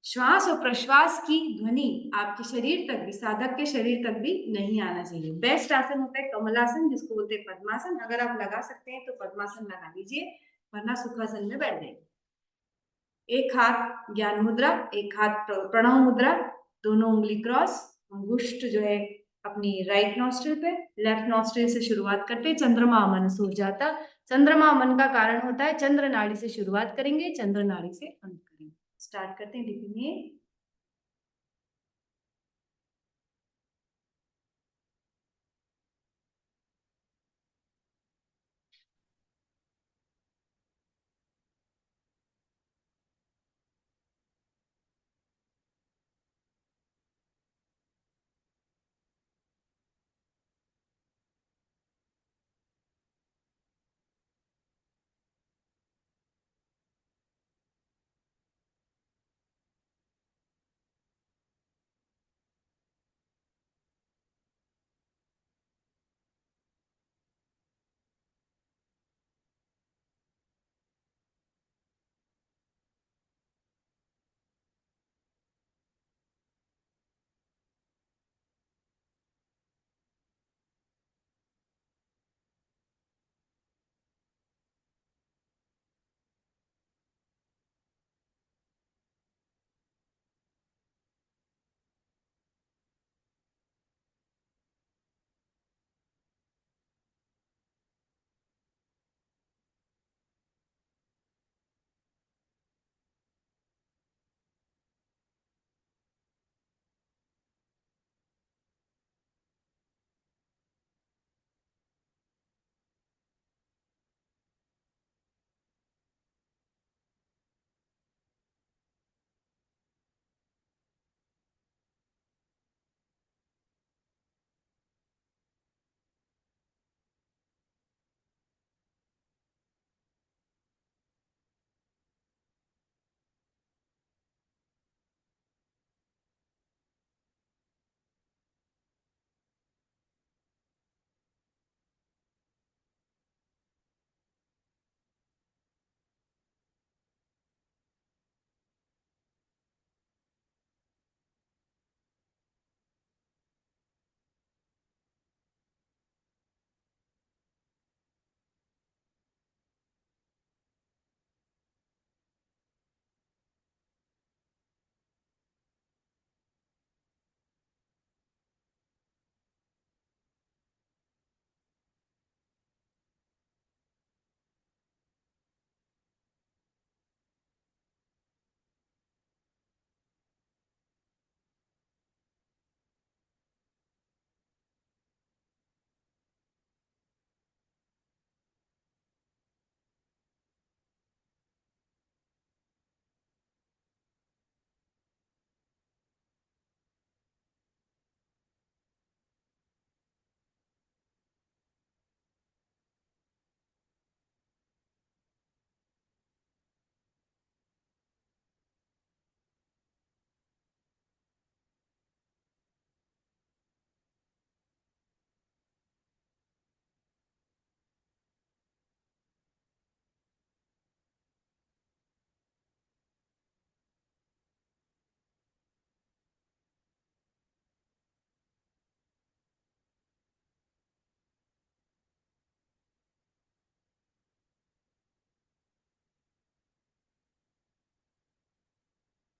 श्वास और प्रश्वास की ध्वनि आपके शरीर तक भी, साधक के शरीर तक भी नहीं आना चाहिए। बेस्ट आसन होता है कमलासन, जिसको बोलते हैं पद्मासन। अगर आप लगा सकते हैं तो पद्मासन लगा लीजिए, वरना सुखासन में बैठ जाइए। एक हाथ ज्ञान मुद्रा, एक हाथ प्रणव मुद्रा, दोनों उंगली क्रॉस। अंगुष्ठ जो है अपनी राइट नॉस्ट्रिल पे, लेफ्ट नॉस्ट्रिल से शुरुआत करते हैं। चंद्रमा मन सुरजाता। चंद्रमा मन का कारण होता है, चंद्र नाड़ी से शुरुआत करेंगे, चंद्र नाड़ी से अंत करेंगे। स्टार्ट करते हैं, लिखेंगे।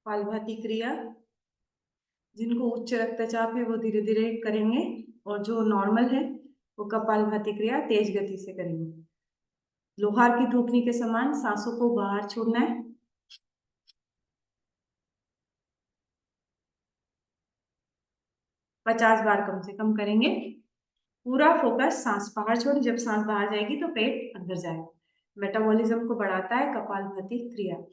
पालभाति क्रिया। जिनको उच्च रक्तचाप है वो धीरे धीरे करेंगे, और जो नॉर्मल है वो कपालभाति क्रिया तेज गति से करेंगे। लोहार की थूकनी के समान सांसों को बाहर छोड़ना है। 50 बार कम से कम करेंगे। पूरा फोकस सांस बाहर छोड़, जब सांस बाहर जाएगी तो पेट अंदर जाएगा। मेटाबॉलिज्म को बढ़ाता है कपालभाति क्रिया।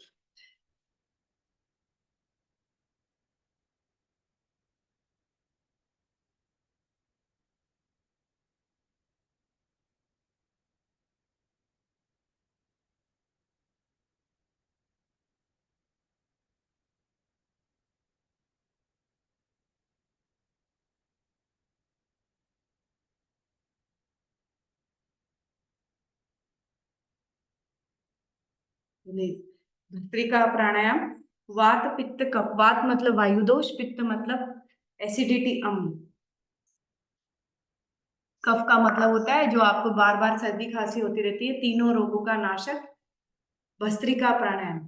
भस्त्रिका प्राणायाम। वात पित्त कफ, वात मतलब वायु दोष, पित्त मतलब एसिडिटी अम्ल, कफ का मतलब होता है जो आपको बार बार सर्दी खांसी होती रहती है, तीनों रोगों का नाशक भस्त्रिका प्राणायाम।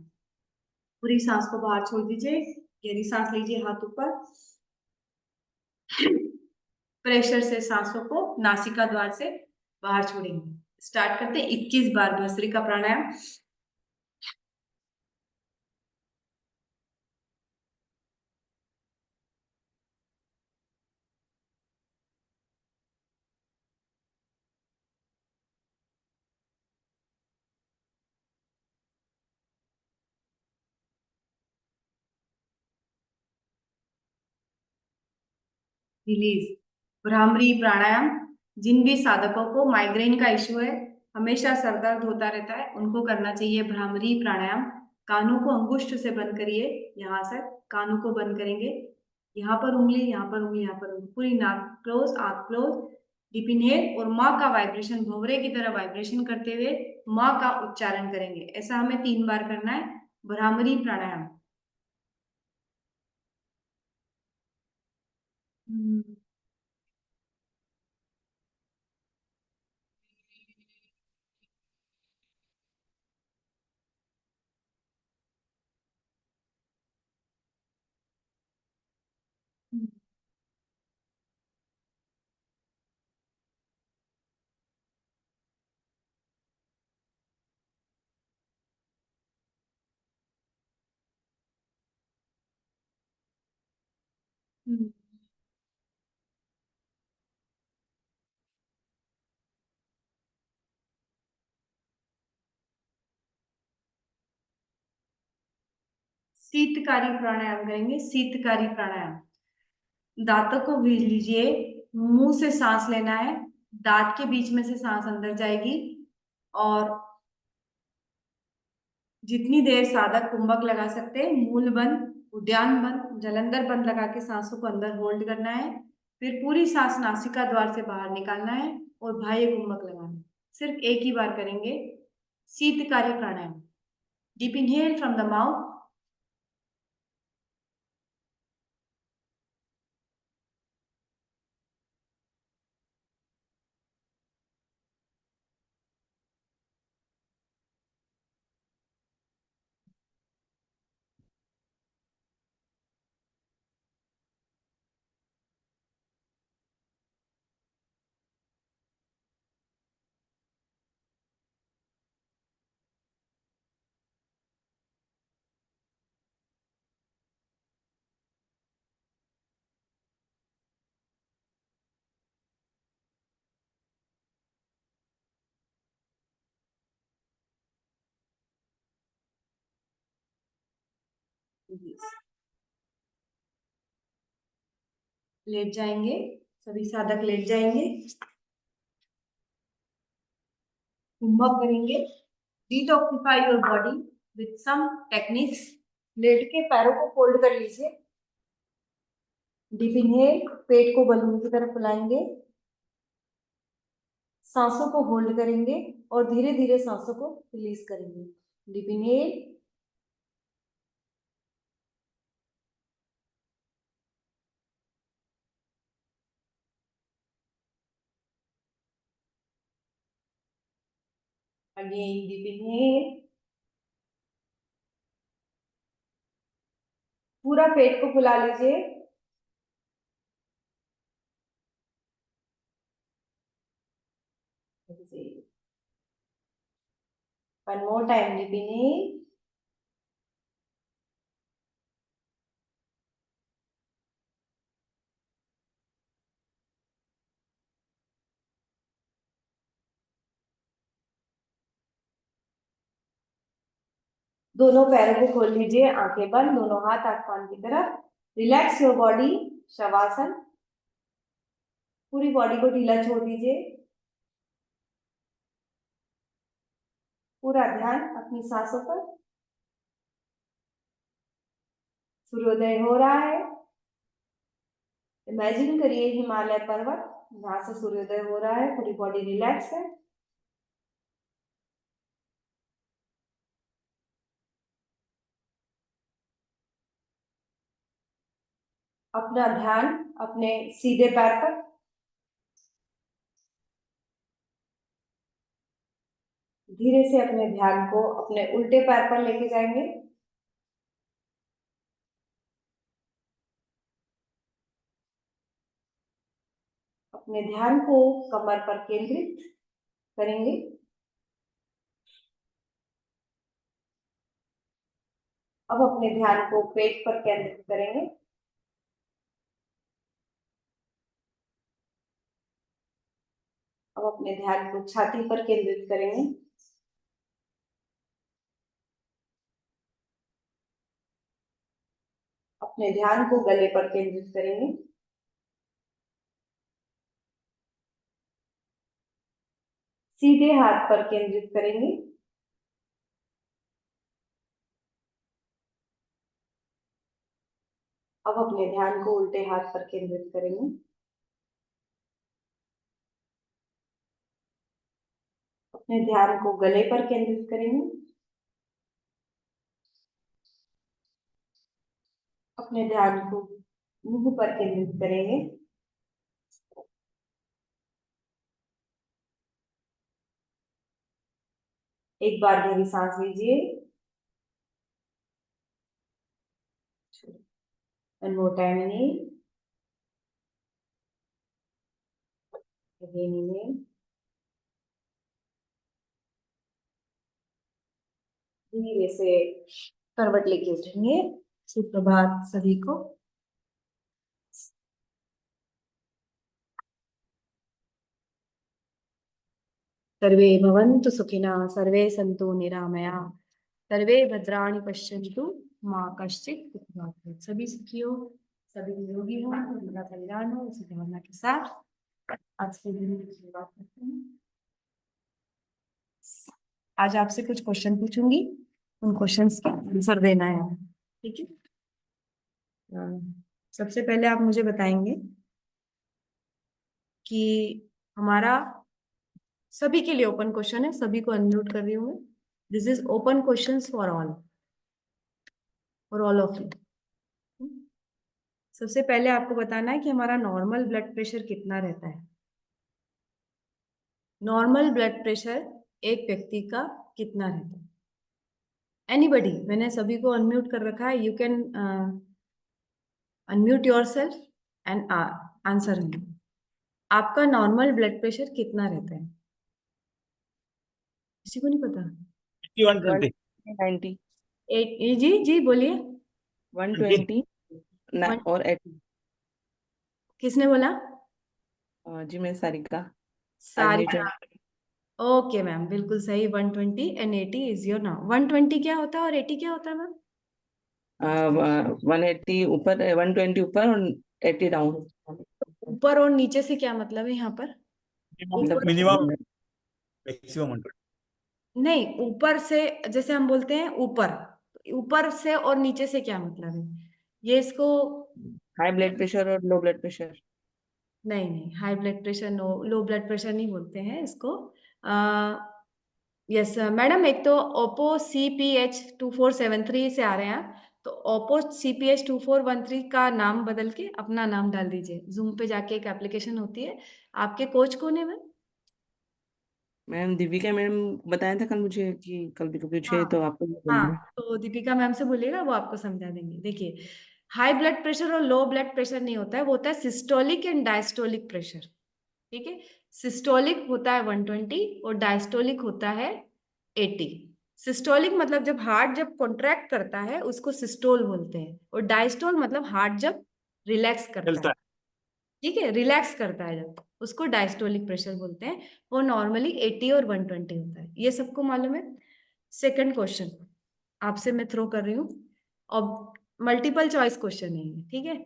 पूरी सांस को बाहर छोड़ दीजिए, गहरी सांस लीजिए, हाथ ऊपर, प्रेशर से सांसों को नासिका द्वार से बाहर छोड़ेंगे। स्टार्ट करते हैं 21 बार भस्त्रिका प्राणायाम। रिलीज। भ्रामरी प्राणायाम। जिन भी साधकों को माइग्रेन का इश्यू है, हमेशा सर दर्द होता रहता है, उनको करना चाहिए भ्रामरी प्राणायाम। कानों को अंगुष्ठ से बंद करिए, यहाँ से कानों को बंद करेंगे, यहाँ पर उंगली, यहाँ पर उंगली, यहाँ पर उंगली, पूरी नाक क्लोज, आंख क्लोज, डीप इनहेल और माँ का वाइब्रेशन, भंवरे की तरह वाइब्रेशन करते हुए माँ का उच्चारण करेंगे। ऐसा हमें 3 बार करना है भ्रामरी प्राणायाम। हम्म। हम्म। शीतकारी प्राणायाम करेंगे, शीतकारी प्राणायाम। दांतों को भीज लीजिए, मुंह से सांस लेना है, दांत के बीच में से सांस अंदर जाएगी, और जितनी देर साधक कुंभक लगा सकते हैं, मूल बंद, उद्यान बंद, जलंधर बंद लगा के सांसों को अंदर होल्ड करना है। फिर पूरी सांस नासिका द्वार से बाहर निकालना है और बाह्य कुंभक लगाना है। सिर्फ एक ही बार करेंगे Sheetkari pranayam. Deep inhale from the mouth, लेट जाएंगे, सभी साधक लेट जाएंगे, कुंभक करेंगे। Detoxify your body with some techniques. लेट के पैरों को फोल्ड कर लीजिए, डीप इनहेल, पेट को बलून की तरफ फुलाएंगे, सांसों को होल्ड करेंगे और धीरे धीरे सांसों को रिलीज करेंगे। Deep inhale, again deep inhale, पूरा पेट को फुला लीजिए, one more time, deep inhale, दोनों पैरों को खोल लीजिए, आंखें बंद, दोनों हाथ आसमान की तरफ, रिलैक्स योर बॉडी, शवासन, पूरी बॉडी को ढीला छोड़ दीजिए, पूरा ध्यान अपनी सांसों पर। सूर्योदय हो रहा है, इमेजिन करिए हिमालय पर्वत, जहां से सूर्योदय हो रहा है, पूरी बॉडी रिलैक्स है। अपना ध्यान अपने सीधे पैर पर, धीरे से अपने ध्यान को अपने उल्टे पैर पर लेके जाएंगे। अपने ध्यान को कमर पर केंद्रित करेंगे। अब अपने ध्यान को पेट पर केंद्रित करेंगे। अब अपने ध्यान को छाती पर केंद्रित करेंगे। अपने ध्यान को गले पर केंद्रित करेंगे। सीधे हाथ पर केंद्रित करेंगे। अब अपने ध्यान को उल्टे हाथ पर केंद्रित करेंगे। अपने ध्यान को गले पर केंद्रित करेंगे। अपने ध्यान को मुंह पर केंद्रित करेंगे। एक बार गहरी सांस लीजिए। One more time inhale. Again inhale. धीरे से करवट लेके उठेंगे। सुप्रभात सभी को। सर्वे भवन्तु सुखिनः, सर्वे सन्तु निरामया, सर्वे भद्राणि पश्यन्तु माँ कश्चित् दुःखभाग् भवेत्। सभी सुखी हो, सभी निरोगी हो, उनका कल्याण हो, इसी कामना के साथ आज के दिन की शुरुआत करते हैं। आज आपसे कुछ क्वेश्चन पूछूंगी, उन क्वेश्चंस का आंसर देना है, ठीक है। सबसे पहले आप मुझे बताएंगे कि हमारा सभी के लिए ओपन क्वेश्चन है, सभी को अनम्यूट कर रही हूँ मैं। This is open questions for all of you. सबसे पहले आपको बताना है कि हमारा नॉर्मल ब्लड प्रेशर कितना रहता है। नॉर्मल ब्लड प्रेशर एक व्यक्ति का कितना रहता है? एनीबडी, मैंने सभी को अनम्यूट कर रखा है। You can unmute yourself and answer me. आपका नॉर्मल ब्लड प्रेशर कितना रहता है? किसी को नहीं पता? 120 90 जी जी बोलिए। 120 और 80। किसने बोला? जी मैं सारिका। सारिका। ओके मैम, बिल्कुल सही। 120 एंड 80 इज योर नाउ। 120 क्या होता है और 80 क्या होता है मैम? 180 ऊपर, 120 ऊपर और 80 डाउन। ऊपर और नीचे से क्या मतलब है यहाँ पर? Minimum maximum 120। नहीं, ऊपर से जैसे हम बोलते हैं ऊपर, ऊपर से और नीचे से क्या मतलब है? ये इसको हाई ब्लड प्रेशर और लो ब्लड प्रेशर। नहीं नहीं, high blood pressure low blood pressure नहीं बोलते हैं इसको। यस मैडम, एक तो ओप्पो CPH2473 से आ रहे हैं आप, तो ओप्पो CPH2413 का नाम बदल के अपना नाम डाल दीजिए। जूम पे जाके एक एप्लीकेशन होती है। आपके कोच कौन है मैम? मैम दीपिका मैम बताया था कल मुझे कि कल भी पूछे हाँ तो आपको हाँ, तो दीपिका मैम से बोलिएगा, वो आपको समझा देंगे। देखिए, हाई ब्लड प्रेशर और लो ब्लड प्रेशर नहीं होता है, वो होता है सिस्टोलिक एंड डायस्टोलिक प्रेशर। ठीक है, सिस्टोलिक होता है 120 और डायस्टोलिक होता है 80। सिस्टोलिक मतलब जब हार्ट जब कॉन्ट्रैक्ट करता है उसको सिस्टोल बोलते हैं, और डायस्टोल मतलब हार्ट जब रिलैक्स करता है। ठीक है, रिलैक्स करता है जब, उसको डायस्टोलिक प्रेशर बोलते हैं। वो नॉर्मली 80 और 120 होता है, ये सबको मालूम है। सेकंड क्वेश्चन आपसे मैं थ्रो कर रही हूँ, और मल्टीपल चॉइस क्वेश्चन है ये, ठीक है।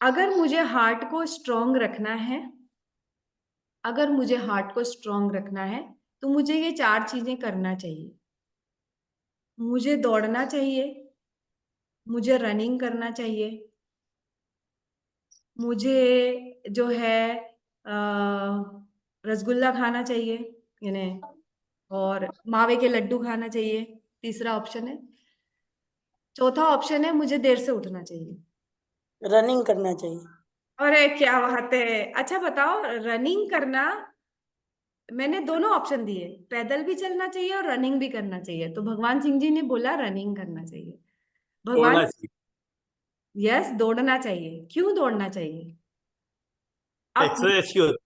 अगर मुझे हार्ट को स्ट्रॉन्ग रखना है, अगर मुझे हार्ट को स्ट्रॉन्ग रखना है तो मुझे ये 4 चीजें करना चाहिए। मुझे दौड़ना चाहिए, मुझे रनिंग करना चाहिए, मुझे जो है रसगुल्ला खाना चाहिए यानी, और मावे के लड्डू खाना चाहिए, तीसरा ऑप्शन है। चौथा ऑप्शन है मुझे देर से उठना चाहिए। रनिंग करना चाहिए। अरे क्या बात है। अच्छा बताओ, रनिंग करना, मैंने दोनों ऑप्शन दिए, पैदल भी चलना चाहिए और रनिंग भी करना चाहिए, तो भगवान सिंह जी ने बोला रनिंग करना चाहिए। भगवान, दौड़ना चाहिए। यस, दौड़ना चाहिए। क्यों दौड़ना चाहिए आप? एक्सरसाइज अच्छी होती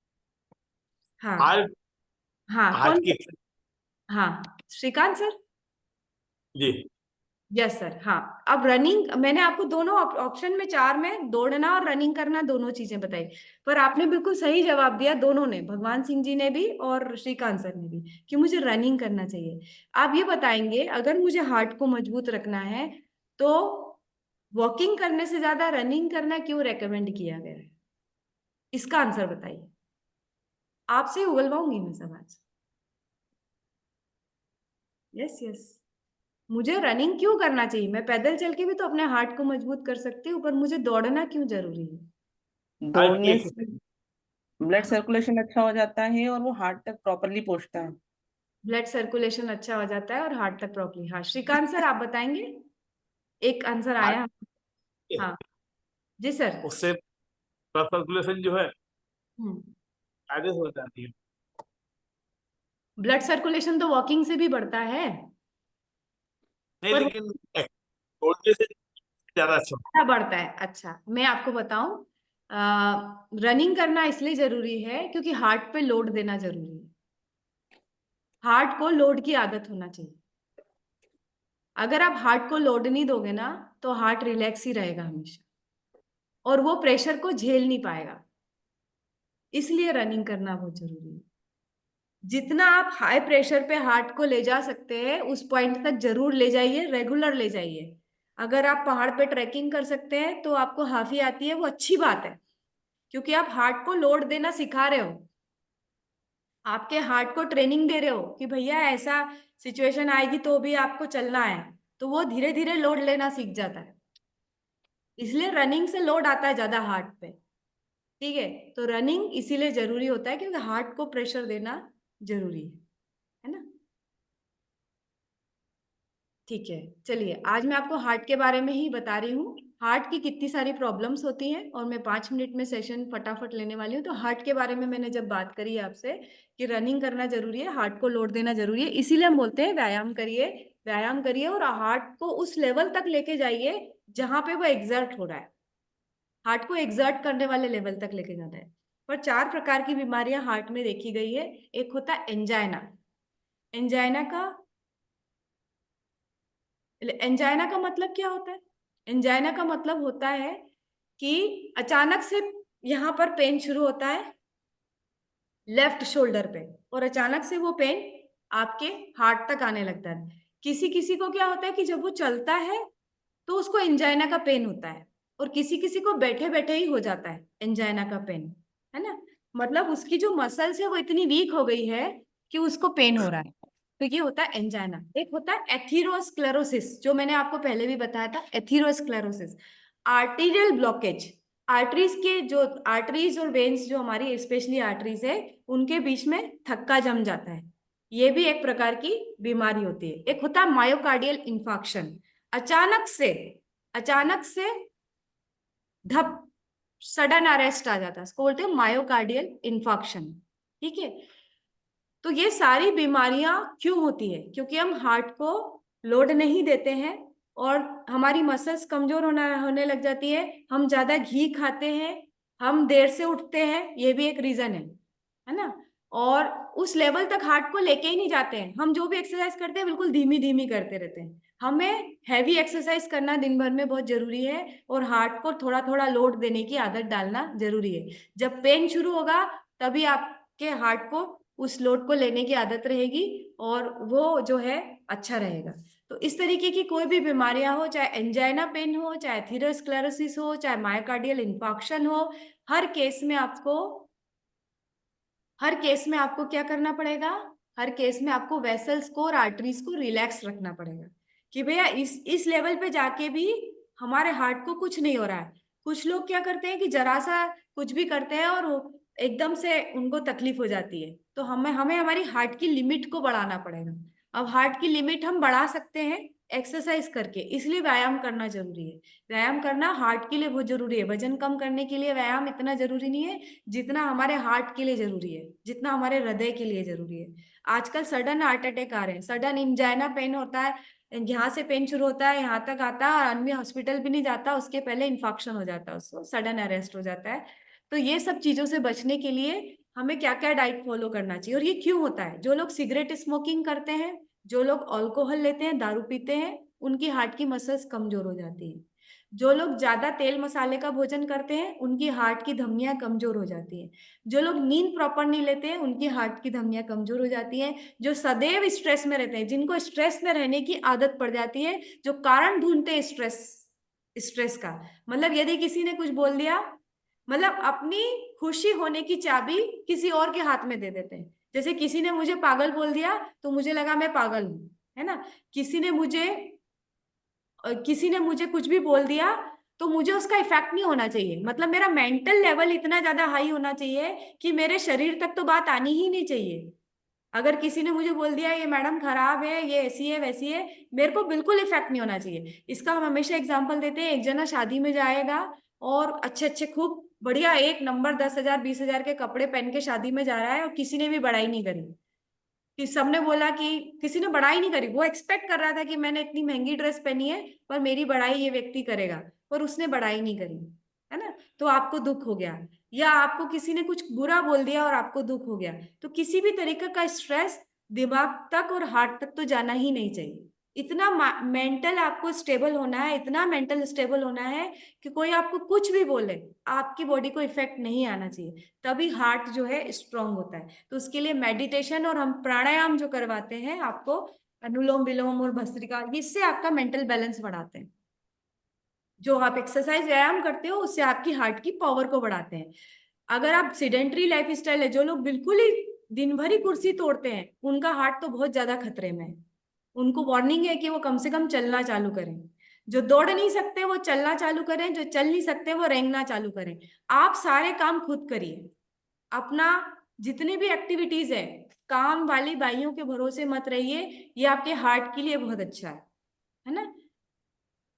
हाँ, है। हार्ट हाँ, हार्ट कौन? की exercise- हाँ, श्रीकांत सर। जी। Yes sir. हाँ, अब रनिंग, मैंने आपको दोनों ऑप्शन में, चार में, दौड़ना और रनिंग करना दोनों चीजें बताई, पर आपने बिल्कुल सही जवाब दिया, दोनों ने, भगवान सिंह जी ने भी और श्रीकांत सर ने भी, कि मुझे रनिंग करना चाहिए। आप ये बताएंगे, अगर मुझे हार्ट को मजबूत रखना है तो वॉकिंग करने से ज्यादा रनिंग करना क्यों रेकमेंड किया गया है? इसका आंसर बताइए। आपसे उगलवाऊंगी मैं सब आज। यस यस, मुझे रनिंग क्यों करना चाहिए? मैं पैदल चल के भी तो अपने हार्ट को मजबूत कर सकती हूँ, पर मुझे दौड़ना क्यों जरूरी है? हार्ट की दौड़ने से एक्सरसाइज। ब्लड सर्कुलेशन अच्छा हो जाता है और वो हार्ट तक प्रॉपरली पहुंचता है। ब्लड सर्कुलेशन अच्छा हो जाता है और हार्ट तक प्रॉपरली। हाँ, श्रीकांत सर आप बताएंगे। एक आंसर आया। हार्ट हाँ जी सर। उससे ब्लड सर्कुलेशन जो है हम्म, कायदे से हो जाती है। ब्लड सर्कुलेशन तो वॉकिंग से भी बढ़ता है, नहीं, पर लेकिन दौड़ने से ज्यादा अच्छा होता क्या बढ़ता है? अच्छा, मैं आपको बताऊं, रनिंग करना इसलिए जरूरी है क्योंकि हार्ट पे लोड देना जरूरी है। हार्ट को लोड की आदत होना चाहिए। अगर आप हार्ट को लोड नहीं दोगे ना, तो हार्ट रिलैक्स ही रहेगा हमेशा, और वो प्रेशर को झेल नहीं पाएगा। इसलिए रनिंग करना बहुत जरूरी है। जितना आप हाई प्रेशर पे हार्ट को ले जा सकते हैं उस पॉइंट तक जरूर ले जाइए, रेगुलर ले जाइए। अगर आप पहाड़ पे ट्रैकिंग कर सकते हैं तो आपको हाफी आती है, वो अच्छी बात है, क्योंकि आप हार्ट को लोड देना सिखा रहे हो, आपके हार्ट को ट्रेनिंग दे रहे हो कि भैया ऐसा सिचुएशन आएगी तो भी आपको चलना है, तो वो धीरे धीरे लोड लेना सीख जाता है। इसलिए रनिंग से लोड आता है ज्यादा हार्ट पे। ठीक है, तो रनिंग इसीलिए जरूरी होता है क्योंकि हार्ट को प्रेशर देना जरूरी है ना। ठीक है, चलिए आज मैं आपको हार्ट के बारे में ही बता रही हूँ। हार्ट की कितनी सारी प्रॉब्लम्स होती हैं और मैं 5 मिनट में सेशन फटाफट लेने वाली हूँ। तो हार्ट के बारे में मैंने जब बात करी आपसे कि रनिंग करना जरूरी है, हार्ट को लोड देना जरूरी है, इसीलिए हम बोलते हैं व्यायाम करिए, व्यायाम करिए और हार्ट को उस लेवल तक लेके जाइए जहां पे वो एग्जर्ट हो रहा है। हार्ट को एग्जर्ट करने वाले लेवल तक लेके जाना है। पर 4 प्रकार की बीमारियां हार्ट में देखी गई है। एक होता है एंजाइना। एंजाइना का एंजाइना का मतलब क्या होता है? एंजाइना का मतलब होता है कि अचानक से यहाँ पर पेन शुरू होता है लेफ्ट शोल्डर पे, और अचानक से वो पेन आपके हार्ट तक आने लगता है। किसी किसी को क्या होता है कि जब वो चलता है तो उसको एंजाइना का पेन होता है, और किसी किसी को बैठे बैठे ही हो जाता है एंजाइना का पेन, है ना। मतलब उसकी जो मसल्स है वो इतनी वीक हो गई है कि उसको पेन हो रहा है, तो ये होता है एंजाइना। एक होता है एथीरोस्क्लेरोसिस, जो मैंने आपको पहले भी बताया था, एथीरोस्क्लेरोसिस, आर्टीरियल ब्लॉकेज। आर्टरीज के जो आर्टरीज और वेन्स जो हमारी स्पेशली आर्टरीज है उनके बीच में थक्का जम जाता है, ये भी एक प्रकार की बीमारी होती है। एक होता है मायोकार्डियल इंफाक्शन, अचानक से धप, सडन अरेस्ट आ जाता है, इसको बोलते हैं मायोकार्डियल इंफाक्शन। ठीक है, तो ये सारी बीमारियां क्यों होती है? क्योंकि हम हार्ट को लोड नहीं देते हैं और हमारी मसल्स कमजोर होने लग जाती है, हम ज्यादा घी खाते हैं, हम देर से उठते हैं, ये भी एक रीजन है ना। और उस लेवल तक हार्ट को लेके ही नहीं जाते हैं, हम जो भी एक्सरसाइज करते हैं बिल्कुल धीमी धीमी करते रहते हैं। हमें हैवी एक्सरसाइज करना दिन भर में बहुत जरूरी है और हार्ट को थोड़ा थोड़ा लोड देने की आदत डालना जरूरी है। जब पेन शुरू होगा तभी आपके हार्ट को उस लोड को लेने की आदत रहेगी और वो जो है अच्छा रहेगा। तो इस तरीके की कोई भी बीमारियां हो, चाहे एंजाइना पेन हो, चाहे एथीरोस्क्लेरोसिस हो, चाहे मायोकार्डियल इंफाक्शन हो, हर केस में आपको हर केस में आपको क्या करना पड़ेगा? हर केस में आपको वेसल्स को और आर्टरीज को रिलैक्स रखना पड़ेगा कि भैया इस लेवल पे जाके भी हमारे हार्ट को कुछ नहीं हो रहा है। कुछ लोग क्या करते हैं कि जरा सा कुछ भी करते हैं और एकदम से उनको तकलीफ हो जाती है, तो हमें हमें हमारी हार्ट की लिमिट को बढ़ाना पड़ेगा। अब हार्ट की लिमिट हम बढ़ा सकते हैं एक्सरसाइज करके। इसलिए व्यायाम करना जरूरी है। व्यायाम करना हार्ट के लिए बहुत जरूरी है। वजन कम करने के लिए व्यायाम इतना जरूरी नहीं है जितना हमारे हार्ट के लिए जरूरी है, जितना हमारे हृदय के लिए जरूरी है। आजकल सडन हार्ट अटैक आ रहे हैं, सडन इंजाइना पेन होता है, यहाँ से पेन शुरू होता है, यहाँ तक आता है, आदमी हॉस्पिटल भी नहीं जाता, उसके पहले इन्फेक्शन हो जाता है, उसको सडन अरेस्ट हो जाता है। तो ये सब चीजों से बचने के लिए हमें क्या क्या डाइट फॉलो करना चाहिए। और ये क्यों होता है? जो लोग सिगरेट स्मोकिंग करते हैं, जो लोग अल्कोहल लेते हैं, दारू पीते हैं, उनकी हार्ट की मसल्स कमजोर हो जाती है। जो लोग ज्यादा तेल मसाले का भोजन करते हैं, उनकी हार्ट की धमनियां कमजोर हो जाती है। जो लोग नींद प्रॉपर नहीं लेते हैं, उनकी हार्ट की धमनियां कमजोर हो जाती हैं। जो सदैव स्ट्रेस में रहते हैं, जिनको स्ट्रेस में रहने की आदत पड़ जाती है, जो कारण ढूंढते हैं स्ट्रेस स्ट्रेस का, मतलब यदि किसी ने कुछ बोल दिया, मतलब अपनी खुशी होने की चाबी किसी और के हाथ में दे देते हैं। जैसे किसी ने मुझे पागल बोल दिया तो मुझे लगा मैं पागल हूं, है ना। किसी ने मुझे कुछ भी बोल दिया तो मुझे उसका इफेक्ट नहीं होना चाहिए, मतलब मेरा मेंटल लेवल इतना ज्यादा हाई होना चाहिए कि मेरे शरीर तक तो बात आनी ही नहीं चाहिए। अगर किसी ने मुझे बोल दिया ये मैडम खराब है, ये ऐसी है वैसी है, मेरे को बिल्कुल इफेक्ट नहीं होना चाहिए। इसका हम हमेशा एग्जांपल देते हैं। एक जना शादी में जाएगा और अच्छे अच्छे खूब बढ़िया एक नंबर 10,000 20,000 के कपड़े पहन के शादी में जा रहा है, और किसी ने भी बड़ाई नहीं करी, कि सबने बोला कि किसी ने बड़ाई नहीं करी। वो एक्सपेक्ट कर रहा था कि मैंने इतनी महंगी ड्रेस पहनी है पर मेरी बड़ाई ये व्यक्ति करेगा, पर उसने बड़ाई नहीं करी, है ना। तो आपको दुख हो गया, या आपको किसी ने कुछ बुरा बोल दिया और आपको दुख हो गया। तो किसी भी तरीके का स्ट्रेस दिमाग तक और हार्ट तक तो जाना ही नहीं चाहिए। इतना मेंटल आपको स्टेबल होना है, इतना मेंटल स्टेबल होना है कि कोई आपको कुछ भी बोले आपकी बॉडी को इफेक्ट नहीं आना चाहिए, तभी हार्ट जो है स्ट्रांग होता है। तो उसके लिए मेडिटेशन और हम प्राणायाम जो करवाते हैं आपको, अनुलोम विलोम और भस्त्रिका, इससे आपका मेंटल बैलेंस बढ़ाते हैं। जो आप एक्सरसाइज व्यायाम करते हो उससे आपकी हार्ट की पावर को बढ़ाते हैं। अगर आप सिडेंट्री लाइफ स्टाइल है, जो लोग बिल्कुल ही दिन भर ही कुर्सी तोड़ते हैं, उनका हार्ट तो बहुत ज्यादा खतरे में है। उनको वार्निंग है कि वो कम से कम चलना चालू करें। जो दौड़ नहीं सकते वो चलना चालू करें, जो चल नहीं सकते वो रेंगना चालू करें। आप सारे काम खुद करिए। अपना जितनी भी एक्टिविटीज है, काम वाली बाइयों के भरोसे मत रहिए, ये आपके हार्ट के लिए बहुत अच्छा है ना।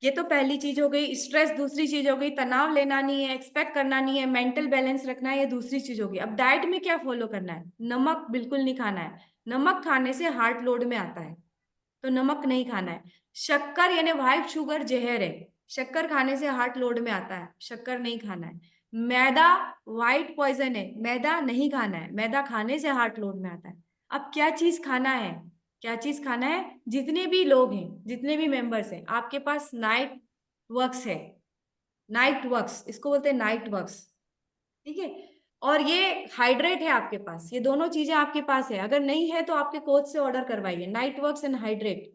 ये तो पहली चीज हो गई स्ट्रेस। दूसरी चीज हो गई तनाव लेना नहीं है, एक्सपेक्ट करना नहीं है, मेंटल बैलेंस रखना है, ये दूसरी चीज होगी। अब डाइट में क्या फॉलो करना है? नमक बिल्कुल नहीं खाना है। नमक खाने से हार्ट लोड में आता है, तो नमक नहीं खाना है। शक्कर यानी व्हाइट शुगर जहर है, शक्कर खाने से हार्ट लोड में आता है, शक्कर नहीं खाना है। मैदा व्हाइट पॉइजन है, मैदा नहीं खाना है, मैदा खाने से हार्ट लोड में आता है। अब क्या चीज खाना है? क्या चीज खाना है? जितने भी लोग हैं, जितने भी मेंबर्स हैं, आपके पास नाइट वर्क्स है, नाइट वर्क्स इसको बोलते हैं, नाइट वर्क्स, ठीक है। और ये हाइड्रेट है आपके पास, ये दोनों चीजें आपके पास है। अगर नहीं है तो आपके कोच से ऑर्डर करवाइए, नाइट वर्क्स एंड हाइड्रेट।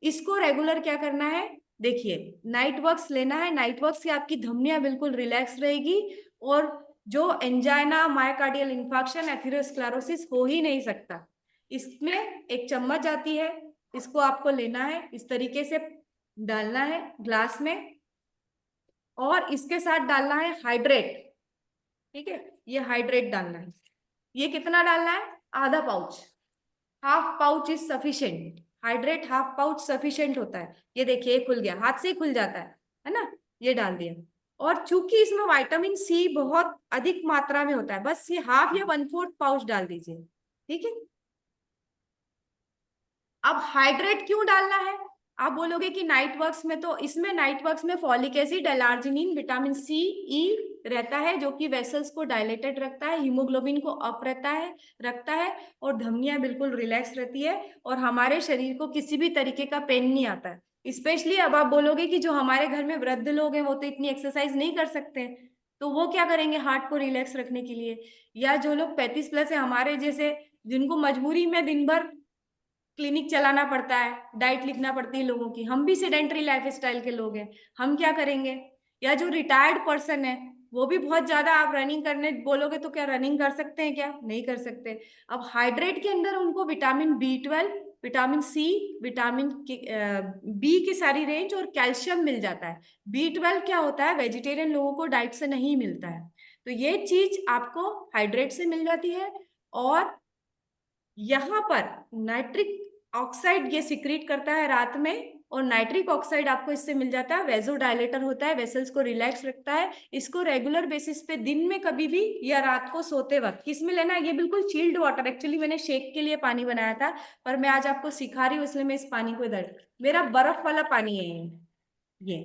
इसको रेगुलर क्या करना है? देखिए, नाइट वर्क्स लेना है। नाइट वर्क्स से आपकी धमनियां बिल्कुल रिलैक्स रहेगी, और जो एंजाइना, मायोकार्डियल इंफार्क्शन, एथेरोस्क्लेरोसिस हो ही नहीं सकता। इसमें एक चम्मच आती है, इसको आपको लेना है, इस तरीके से डालना है ग्लास में, और इसके साथ डालना है हाइड्रेट, ठीक है। ये हाइड्रेट डालना है। ये कितना डालना है? आधा pouch, half pouch is sufficient. Hydrate half pouch sufficient होता है। ये देखिए, ये खुल गया, हाथ से ही खुल जाता है ना। ये डाल दिया। और चूंकि इसमें विटामिन सी बहुत अधिक मात्रा में होता है, बस ये हाफ या 1/4 पाउच डाल दीजिए, ठीक है। अब हाइड्रेट क्यों डालना है? आप बोलोगे कि नाइट वर्क्स में, तो इसमें नाइट वर्क्स में folic acid, L arginine, vitamin C, E रहता है, जो कि वेसल्स को डायलेटेड रखता है, हीमोग्लोबिन को अप रखता है, और धमनियां बिल्कुल रिलैक्स रहती है, और हमारे शरीर को किसी भी तरीके का पेन नहीं आता है। स्पेशली अब आप बोलोगे कि जो हमारे घर में वृद्ध लोग हैं वो तो इतनी एक्सरसाइज नहीं कर सकते, तो वो क्या करेंगे हार्ट को रिलैक्स रखने के लिए? या जो लोग 35+ है, हमारे जैसे, जिनको मजबूरी में दिन भर क्लिनिक चलाना पड़ता है, डाइट लिखना पड़ती है लोगों की, हम भी सेडेंटरी लाइफ स्टाइल के लोग हैं, हम क्या करेंगे? या जो रिटायर्ड पर्सन है, वो भी बहुत ज्यादा, आप रनिंग करने बोलोगे तो क्या रनिंग कर सकते हैं? क्या नहीं कर सकते। अब हाइड्रेट के अंदर उनको vitamin B12, vitamin C, vitamin B की सारी रेंज, और कैल्शियम मिल जाता है। B12 क्या होता है? वेजिटेरियन लोगों को डाइट से नहीं मिलता है, तो ये चीज आपको हाइड्रेट से मिल जाती है। और यहाँ पर नाइट्रिक ऑक्साइड ये सिक्रीट करता है रात में, और नाइट्रिक ऑक्साइड आपको इससे मिल जाता है, वेजोडायलेटर होता है, वेसल्स को रिलैक्स रखता है। इसको रेगुलर बेसिस पे दिन में कभी भी या रात को सोते वक्त किस में लेना है? ये बिल्कुल चिल्ड वाटर, एक्चुअली मैंने शेक के लिए पानी बनाया था, पर मैं आज आपको सिखा रही हूँ इसलिए मैं इस पानी को इधर, मेरा बर्फ वाला पानी है ये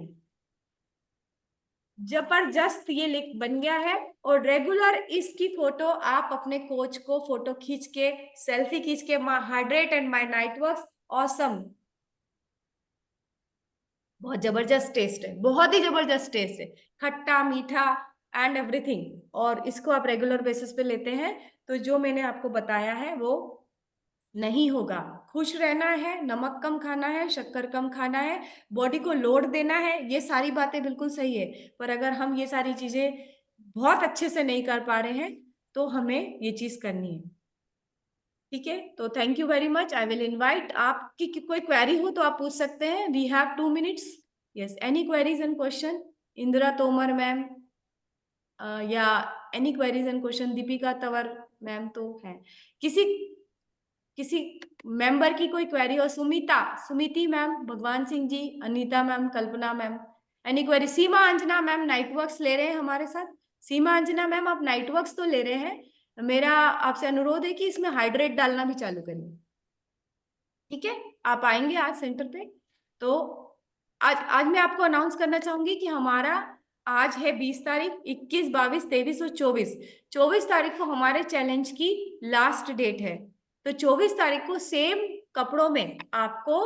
जबरदस्त ये लिख बन गया है। और रेगुलर इसकी फोटो आप अपने कोच को फोटो खींच के, सेल्फी खींच के, my hydrate and my night works awesome, बहुत जबरदस्त टेस्ट है, बहुत ही जबरदस्त टेस्ट है, खट्टा मीठा एंड एवरीथिंग। और इसको आप रेगुलर बेसिस पे लेते हैं तो जो मैंने आपको बताया है वो नहीं होगा। खुश रहना है, नमक कम खाना है, शक्कर कम खाना है, बॉडी को लोड देना है, ये सारी बातें बिल्कुल सही है। पर अगर हम ये सारी चीजें बहुत अच्छे से नहीं कर पा रहे हैं तो हमें ये चीज करनी है। ठीक है, तो thank you very much. I will invite, आपकी कोई क्वेरी हो तो आप पूछ सकते हैं। We have 2 minutes। Yes, any queries and question? Indira Tomar ma'am या any queries and question? Deepika Tanwar ma'am तो है, किसी मेंबर की कोई क्वेरी हो? सुमिति मैम, भगवान सिंह जी, अनीता मैम, कल्पना मैम, एनी क्वेरी? सीमा अंजना मैम नाइट वर्क्स ले रहे हैं हमारे साथ। सीमा अंजना मैम आप नाइट वर्क्स तो ले रहे हैं, मेरा आपसे अनुरोध है कि इसमें हाइड्रेट डालना भी चालू करिए। ठीक है, आप आएंगे आज सेंटर पे तो आज मैं आपको अनाउंस करना चाहूंगी कि हमारा आज है 20 तारीख, 21, 22, 23 और 24 तारीख को हमारे चैलेंज की लास्ट डेट है। तो 24 तारीख को सेम कपड़ों में आपको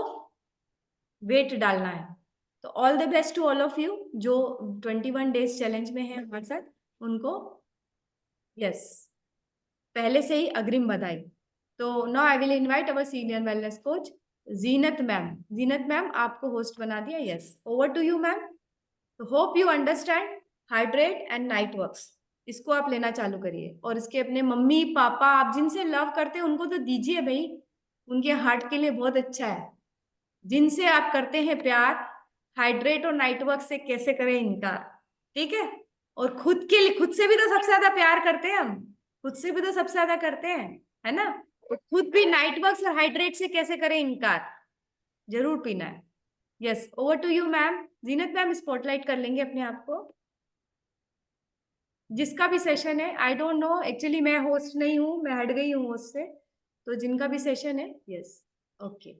वेट डालना है। तो all the best to all of you जो 21 डेज चैलेंज में है हमारे साथ, उनको यस पहले से ही अग्रिम बधाई। तो now I will invite our senior wellness coach Zeenat ma'am. Zeenat ma'am आपको होस्ट बना दिया। Yes, over to you ma'am. तो hope you understand hydrate and night works, इसको आप लेना चालू करिए। और इसके अपने मम्मी पापा, आप जिनसे लव करते हैं उनको तो दीजिए भाई, उनके हार्ट के लिए बहुत अच्छा है। जिनसे आप करते हैं प्यार, हाइड्रेट और नाइट वर्क से कैसे करें इनकार? ठीक है, और खुद के लिए, खुद से भी तो सबसे ज्यादा प्यार करते हैं हम, खुद से भी तो सबसे ज्यादा करते हैं, है ना? तो खुद भी नाइट वर्क और हाइड्रेट से कैसे करें इनकार? जरूर पीना है। Yes, over to you ma'am. Zeenat ma'am spotlight कर लेंगे अपने आप को। जिसका भी सेशन है, आई डोंट नो, एक्चुअली मैं होस्ट नहीं हूँ, मैं हट गई हूँ होस्ट से, तो जिनका भी सेशन है, यस, ओके।